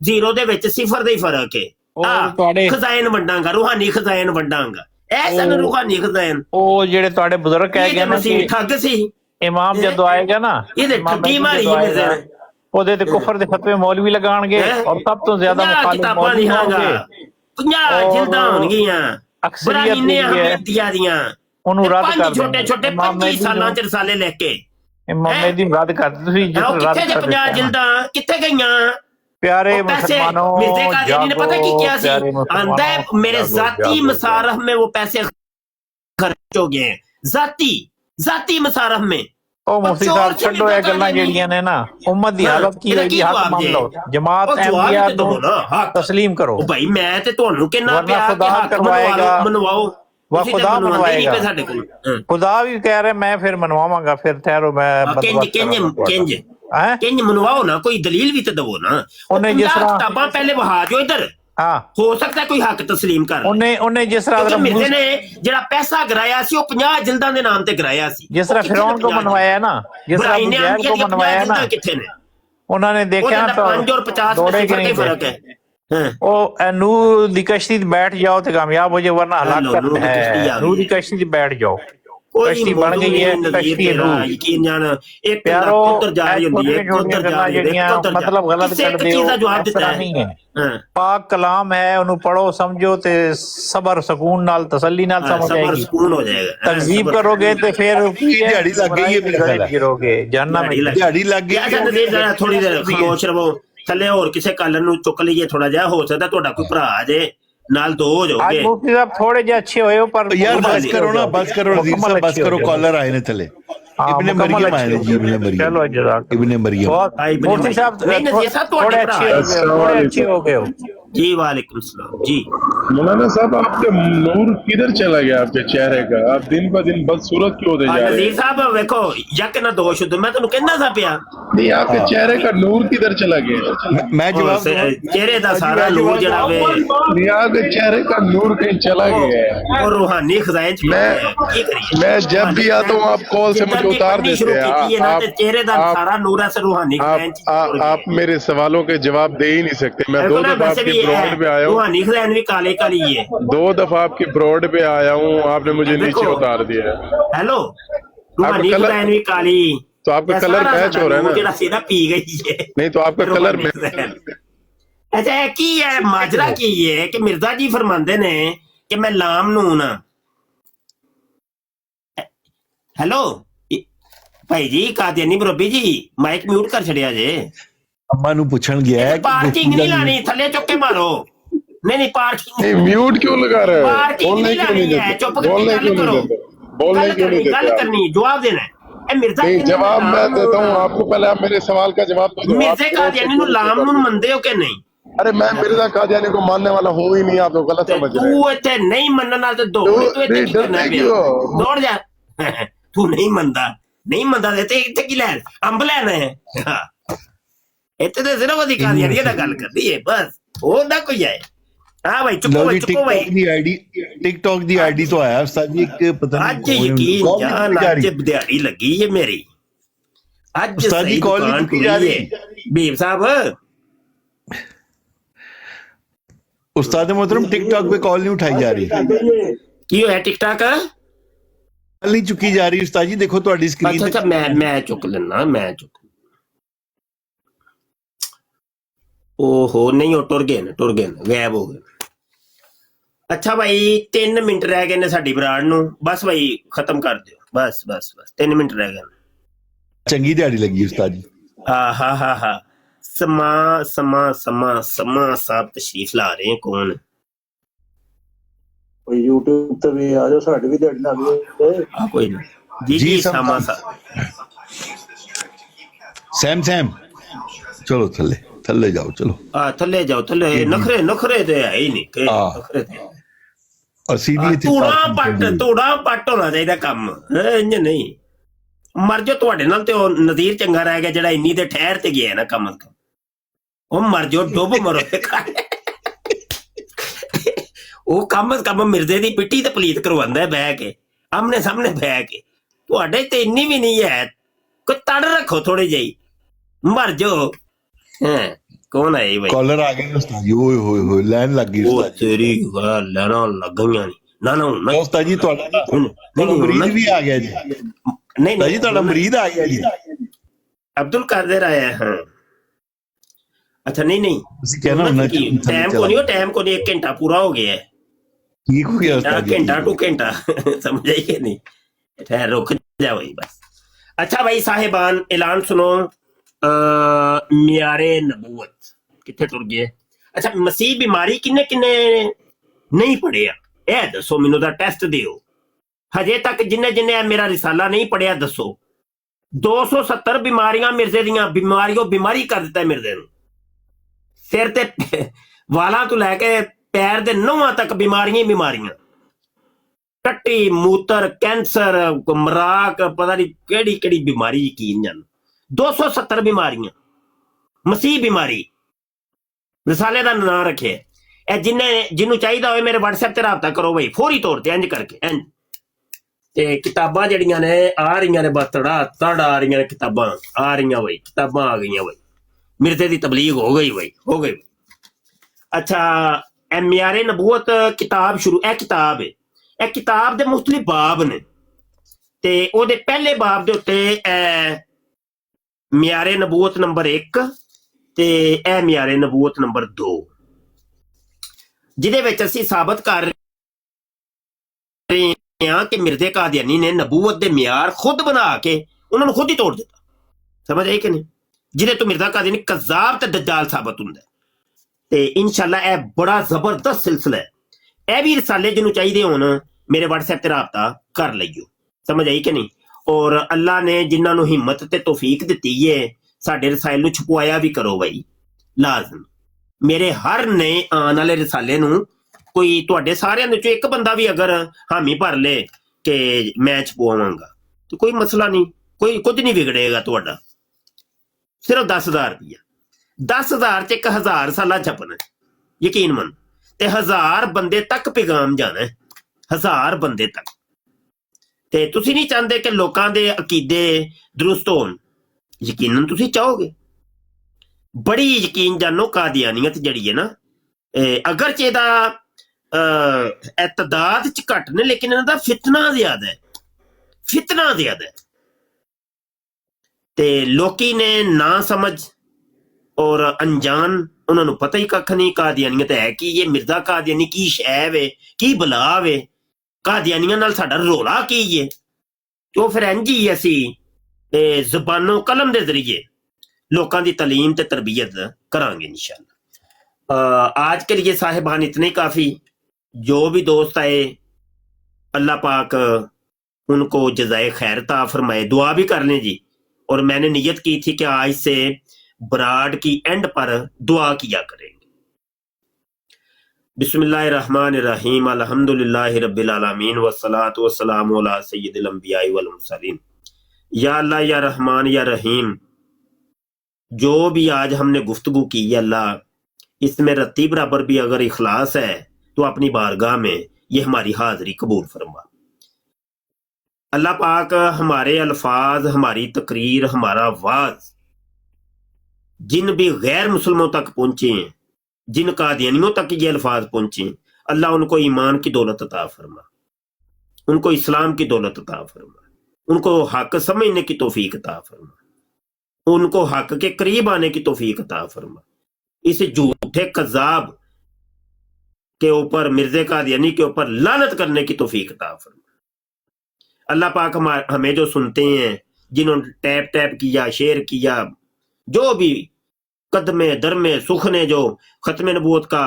0 दे विच सिफर दा ही फर्क है खजाइन वंडांगा रूहानी खजाइन वंडांगा ऐसा ना रूहानी खजाइन ओ जेड़े तुहाडे बुजुर्ग कह गए ना ठग सी इमाम जदों आएगा ना ਉਹਦੇ ਤੇ ਕੁਫਰ ਦੇ ਫਤਵੇ ਮੌਲਵੀ ਲਗਾਣਗੇ ਔਰ ਸਭ ਤੋਂ ਜ਼ਿਆਦਾ ਮੁਖਾਲਿਫ ਮੌਲਵੀ ਹੋਣਗੇ 50 ਜਿਲਦਾਂ ਹੋਣਗੀਆਂ ਬਰਾਹੀਨੇ ਅਹਮਦੀਆ ਦੀਆਂ ਉਹਨੂੰ ਰੱਦ ਕਰ ਛੋਟੇ 25 ਸਾਲਾਂ ਚ ਰਸਾਲੇ ਲਿਖ ਕੇ ਇਮਾਮ ਮਹਿਦੀ ਰੱਦ ਕਰ ਤੁਸੀਂ ਕਿੱਥੇ ਜੇ 50 ਜਿਲਦਾਂ ਕਿੱਥੇ ਗਈਆਂ प्यारे मुसलमानों मिर्जे कादियानी ने पता की क्या सी आंदा है मेरे जाती मसारफ में वो पैसे खर्च हो गए हैं जाती मसारफ में ਉਹ ਮੁਫਤੀ ਸਾਹਿਬ ਛੱਡੋ ਇਹ ਗੱਲਾਂ ਜਿਹੜੀਆਂ ਨੇ ਨਾ, ਉਮਤ ਦੀ ਹਾਲਤ ਕੀ ਹੋਈ, ਹੱਕ ਮੰਨ ਲਓ, ਜਮਾਤ ਅਹਿਮਦੀਆ ਨੂੰ ਤਸਲੀਮ ਕਰੋ। ਭਾਈ ਮੈਂ ਤੇ ਤੁਹਾਨੂੰ ਕਹਿੰਦਾ ਵਰਨਾ ਪਿਆ ਖੁਦਾ ਕਿ ਹੱਕ ਕਰਵਾਏਗਾ, ਮਨਵਾਓ, ਵਾ ਖੁਦਾ ਮਨਵਾਏਗਾ, ਸਾਡੇ ਕੋਲ ਖੁਦਾ ਵੀ ਕਹਿ ਰਿਹਾ ਮੈਂ ਫਿਰ ਮਨਵਾਵਾਂਗਾ, ਫਿਰ ਠਹਿਰੋ ਮੈਂ ਕਿੰਜ ਮਨਵਾਓ ਨਾ, ਕੋਈ ਦਲੀਲ ਵੀ ਤੇ ਦਵੋ ਨਾ। ਉਹਨੇ ਜਿਸ ਤਰ੍ਹਾਂ ਕਿਤਾਬਾਂ ਪਹਿਲੇ ਵਹਾ ਜੋ ਇਧਰ, ਹਾਂ ਹੋ ਸਕਦਾ ਕੋਈ ਹੱਕ ਤਸਲੀਮ ਕਰ ਉਹਨੇ ਜਿਸ ਤਰ੍ਹਾਂ ਮਿਰਜ਼ੇ ਨੇ ਜਿਹੜਾ ਪੈਸਾ ਗਰਾਇਆ ਸੀ ਉਹ 50 ਜਿਲਦਾਂ ਦੇ ਨਾਮ ਤੇ ਗਰਾਇਆ ਸੀ, ਜਿਸ ਤਰ੍ਹਾਂ ਫਿਰੌਨ ਕੋ ਮਨਵਾਇਆ ਨਾ, ਜਿਸ ਤਰ੍ਹਾਂ ਅਬੂ ਜਹਿਲ ਕੋ ਮਨਵਾਇਆ ਨਾ, ਕਿੱਥੇ ਨੇ ਉਹਨਾਂ ਨੇ ਦੇਖਿਆ ਤਾਂ 5 ਔਰ 50 में फर्क है। ਉਹ ਨੂਰ ਦੀ ਕਸ਼ਤੀ ਤੇ ਬੈਠ ਜਾਓ ਤੇ ਕਾਮਯਾਬ ਹੋ ਜਾਓ, ਵਰਨਾ ਹਲਾਕਤ ਹੈ। ਨੂਰ ਦੀ ਕਸ਼ਤੀ ਤੇ ਬੈਠ ਜਾਓ, ਕਸ਼ਤੀ ਬਣ ਗਈ ਹੈ, ਕਸ਼ਤੀ ਨੂਰ। ਯਕੀਨ ਜਾਣ ਇੱਕ ਪਿਆਰੋ ਉੱਧਰ ਜਾ ਰਹੀ ਹੁੰਦੀ ਹੈ, ਉੱਧਰ ਜਾ ਰਹੀ ਹੈ, ਮਤਲਬ ਗਲਤ ਕਰਦੇ ਹੋ, ਇਸ ਤਰ੍ਹਾਂ ਨਹੀਂ ਹੈ। ਪਾਕ ਕਲਾਮ ਹੈ, ਉਹਨੂੰ ਪੜੋ, ਸਮਝੋ ਤੇ ਸਬਰ ਸਕੂਨ ਨਾਲ ਤਸੱਲੀ ਨਾਲ ਸਮਝ ਆਏਗੀ। ਸਕੂਨ ਹੋ ਜਾਏਗਾ। ਤਕਜ਼ੀਬ ਕਰੋਗੇ ਤੇ ਫਿਰ ਦਿਹਾੜੀ ਲੱਗ ਗਈ ਹੈ, ਮੇਰੇ ਖਿਆਲ ਹੈ ਗਿਰੋਗੇ, ਜਹੰਨਮ ਵਿੱਚ ਦਿਹਾੜੀ ਲੱਗ ਗਈ। ਥੋੜੀ ਦੇਰ ਖਾਮੋਸ਼ ਰਹੋ, ਥੱਲੇ ਹੋਰ ਕਿਸੇ ਕਾਲਰ ਨੂੰ ਚੁੱਕ ਲਈਏ ਥੋੜਾ ਜਿਹਾ, ਹੋ ਸਕਦਾ ਤੁਹਾਡਾ ਕੋਈ ਭਰਾ ਆ ਜੇ ਨਾਲ, ਦੋ ਹੋ ਜਾਓਗੇ। ਅੱਜ ਮੁਫਤੀ ਸਾਹਿਬ ਥੋੜੇ ਜਿਹਾ ਅੱਛੇ ਹੋਏ ਹੋ, ਪਰ ਯਾਰ ਬਸ ਕਰੋ ਨਾ, ਬਸ ਕਰੋ ਨਜ਼ੀਰ ਸਾਹਿਬ, ਬਸ ਕਰੋ, ਕਾਲਰ ਆਏ ਨੇ ਥੱਲੇ, इब्ने मरियम आए जी, इब्ने मरियम, चलो जज़ाक इब्ने मरियम। मुफ्ती साहब थोड़े अच्छे हो गए हो जी। वालेकुम सलाम जी। मौलाना साहब आपका नूर किधर चला गया आपके चेहरे का? आप दिन ब दिन बदसूरत क्यों होते जा रहे हैं? नज़ीर साहब देखो यक ना दोष तो मैं तुम कहना सा पिया नहीं, आपके चेहरे का नूर किधर चला गया? मैं जवाब चेहरे दा सारा नूर जड़ा वे नहीं, आपके चेहरे का नूर कहीं चला गया है और रूहानी खजाइन मैं जब भी आता हूँ आप कॉल से मुझे उतार देते हैं। चेहरे दा सारा नूर से रूहानी खजाइन। आप मेरे सवालों के जवाब दे ही नहीं सकते। मैं 2 दफा आपके ब्रॉड पे आया हूँ, रूहानी खजाइन भी काले काली है। 2 दफा आपके ब्रॉड पे आया हूँ, आपने मुझे नीचे उतार दिया। हेलो, रूहानी खजाइन भी काली, तो आपका कलर मैच हो रहा है ना? जेड़ा सीधा पी गई है। नहीं तो आपका कलर अच्छा की है माजरा की है कि मिर्जा जी फरमांदे ने कि मैं लाम नून। हेलो भाई जी, कादियानी मुरब्बी जी, माइक म्यूट कर छड़िया जे। अम्मा नु पूछण गया है, पार्किंग नहीं लानी, थल्ले चुक के मारो। नहीं पार्किंग नहीं, म्यूट क्यों लगा रहे हो? पार्किंग नहीं लानी है, चुप करके गल करो, बोलने क्यों नहीं गल देते? करनी, जवाब देना है। नहीं, जवाब मैं देता हूँ आपको, पहले आप मेरे सवाल का जवाब दो। मिर्जे कादियानी नु लाम नून मनदे हो कि नहीं? अरे मैं मिर्जा कादियानी को मानने वाला हूँ ही नहीं, आप लोग गलत समझ रहे हैं। तू इतने नहीं मनने वाला तो दौड़ जा। तू नहीं मनदा, नहीं मनदा ते इत्थे की लैन अंब लेना है। इत्थे ते सिर्फ ओदी कादियानी दा गल करदी है बस, ओदा कोई है। हां भाई चुप भाई, चुप भाई। टिकटॉक दी आईडी तो आया उस्ताद जी, एक पता नहीं आज यकीन जान आज दिहाड़ी लगी है मेरी, आज उस्ताद जी कॉल नहीं की जा रही। बीब साहब उस्ताद मोहतरम टिकटॉक पे कॉल नहीं उठाई जा रही, की है टिकटॉक कॉल नहीं चुकी जा रही उस्ताद जी, देखो तुम्हारी स्क्रीन। अच्छा मैं चुक लेना, मैं चुक। ओहो नहीं, वो टुर गए गायब हो गए। अच्छा भाई 3 मिनट रह गए ने साडी बराड़ नू, बस भाई खत्म कर दियो, बस 3 मिनट रह गए। चंगी दिहाड़ी लगी उस्ताद जी। हा समा साहब तशरीफ ला रहे हैं। कौन? यूट्यूब पे भी आ जाओ, साडी भी दिहाड़ी लग गई। हां कोई नहीं जी समा साहब। सैम चलो थल्ले जाओ, चलो थल्ले जाओ, थल्ले नखरे ते है ही नहीं के नखरे ते। और सीधी तोड़ा पट होना चाहिए काम, इंज नहीं। मर जाओ ਤੁਹਾਡੇ ਨਾਲ ਤੇ ਉਹ ਨਜ਼ੀਰ ਚੰਗਾ ਰਹਿ ਗਿਆ ਜਿਹੜਾ ਇੰਨੀ ਦੇ ਠਹਿਰ ਤੇ ਗਿਆ ਨਾ, ਕਮ ਕਮ ਉਹ ਮਰ ਜਾਓ, ਡੁੱਬ ਮਰੋ। ਉਹ ਕਮ ਮਿਰਜ਼ੇ ਦੀ ਪਿੱਟੀ ਤੇ ਪਲੀਤ ਕਰਵਾਉਂਦਾ ਬਹਿ ਕੇ, ਆਮਨੇ ਸਾਹਮਣੇ ਬਹਿ ਕੇ। ਤੁਹਾਡੇ ਤੇ ਇੰਨੀ ਵੀ ਨਹੀਂ ਹੈ, ਕੋਈ ਤੜ ਰੱਖੋ ਥੋੜੀ ਜਿਹੀ, ਮਰ ਜਾਓ। कौन है भाई? कॉलर आ गए उस्ताद जी, ओए होए लाइन लग गई उस्ताद जी। तेरी लाना लग गईयां नहीं ना उस्ताद जी ਤੁਹਾਡਾ मुरीद भी आ गया जी। नहीं जी ਤੁਹਾਡਾ मुरीद आ गया जी, अब्दुल कादिर आया है। अच्छा नहीं ਤੁਸੀਂ कहना ना टाइम को नहीं 1 घंटा पूरा हो गया है। ठीक हो गया उस्ताद जी, घंटा 2 घंटा समझ आई कि नहीं? ठहर रुक जा भाई बस। अच्छा भाई साहिबान, ऐलान सुनो। मियारे नबूवत कितने टुर गए? अच्छा मसीह बीमारी किन्ने नहीं पढ़िया यह दसो मैनू दा टेस्ट दियो। हजे तक जिन्ने मेरा रिसाला नहीं पढ़िया दसो, 270 बीमारियां मिर्जे दियां बीमारियों बीमारी कर दिता है मिर्जे नूं। सिर ते वालां तो लैके पैर दे नौहां तक बीमारियां ही बीमारियां, टट्टी मूत्र कैंसर मराक पता नहीं केड़ी केड़ी बीमारी यकीन जान। 270 बीमारियां मसीह बीमारी रिसाले का नाम रखे। जिन्हों चाहिए हो मेरे WhatsApp ते राबता करो भाई फौरी तौर पर इंज करके इंज ते किताबां जड़ियां ने आ रही ने बस तड़ आ रही ने किताबां आ रही भाई किताबां आ गई भाई मिर्जे की तबलीग हो गई भाई हो गई। अच्छा ए मियारे नबूवत किताब शुरू ए किताब है ए किताब दे मुख्तलिफ बाब ने ते ओदे पहले बाब दे उत्ते मियारे नबूवत नंबर 1 ते ए मियारे नबूवत नंबर 2 जिहदे विच असीं साबित कर रहे हैं कि मिर्जे कादियानी ने नबूवत दे मियार खुद बना के उन्होंने खुद ही तोड़ दिता। समझ आई कि नहीं? जिहदे तो मिर्जा कादियानी कज़ाब ते दज्जाल साबित हुंदा है। ते इंशाअल्लाह ए बड़ा जबरदस्त सिलसिला है। ए भी रिसाले जिन्हों चाहिए होन मेरे WhatsApp ते राबता कर लइयो। समझ आई कि नहीं? और अल्लाह ने जिन्हां नूं हिम्मत ते तौफीक दित्ती है साडे रसाइल नूं छुपवाया भी करो भाई लाजम। मेरे हर नए आने वाले रिसाले नूं कोई तुहाडे सारियां दे चों एक बंदा भी अगर हामी भर ले कि मैं छपवावांगा तो कोई मसला नहीं, कोई कुछ नहीं बिगड़ेगा तुहाडा। सिर्फ 10,000 रुपया 10,000 च 1,000 साला छपना यकीन मन ते 1000 बंदे तक पैगाम जाना है 1000 बंदे तक। ते तुसी नहीं चाहते कि लोकां दे अकीदे दुरुस्त होन, यकीनन तुसी चाहोगे। बड़ी यकीन जानो कादियानियत जड़ी है ना अगर चेदा एतदाद च घट ने लेकिन इन्हां दा फितना ज्यादा है, फितना ज्यादा है। ते लोकी ने ना समझ और अनजान उन्होंने पता ही कख नहीं कादियानियत है कि ये मिर्जा कादियानी की शै वे की बला वे कादियानियां नाल साडा रोला की है। तो फिर इंज ही असी ज़बानो कलम दे जरिए लोगों की तलीम ते तरबियत करांगे इंशाअल्लाह। आज के लिए साहिबान इतने काफ़ी। जो भी दोस्त आए अल्लाह पाक उनको जज़ाए खैर ता फरमाए। दुआ भी कर लें जी। और मैंने नियत की थी कि आज से बराड की एंड पर दुआ किया करेंगे। बिस्मिल्लाहिर्रहमानिर्रहीम अल्हम्दुलिल्लाहि रब्बिल आलमीन वस्सलातु वस्सलामु अला सय्यिदिल अंबियाइ वल मुरसलीन। या अल्लाह या रहमान या रहीम, जो भी आज हमने गुफ्तगू की है अल्लाह इसमें रत्ती बराबर भी अगर इखलास है तो अपनी बारगाह में ये हमारी हाजिरी कबूल फरमा। अल्लाह पाक हमारे अल्फाज हमारी तकरीर हमारा वाज जिन भी गैर मुसलमानों तक पहुंचे हैं, जिन कादियानियों तक ये अल्फाज पहुंचे, अल्लाह उनको ईमान की दौलत अता फरमा, उनको इस्लाम की दौलत अता फरमा, उनको हक समझने की तौफीक अता फरमा, उनको हक के करीब आने की तौफीक अता फरमा। इस झूठे कज़ाब के ऊपर मिर्जे कादियानी के ऊपर लानत करने की तौफीक अता फरमा। अल्लाह पाक हमें जो सुनते हैं, जिन्होंने टैप टैप किया शेयर किया, जो भी कदमे दरमे सुखने जो खत्म नबूवत का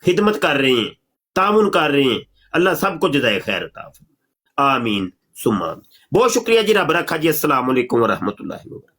खिदमत कर रहे हैं ताउन कर रहे हैं, अल्लाह सबको जज़ाए खैर अता फरमा। आमीन सुम्मा। बहुत शुक्रिया जी। रब रखा जी। अस्सलाम वालेकुम व रहमतुल्लाहि व बरकातहू।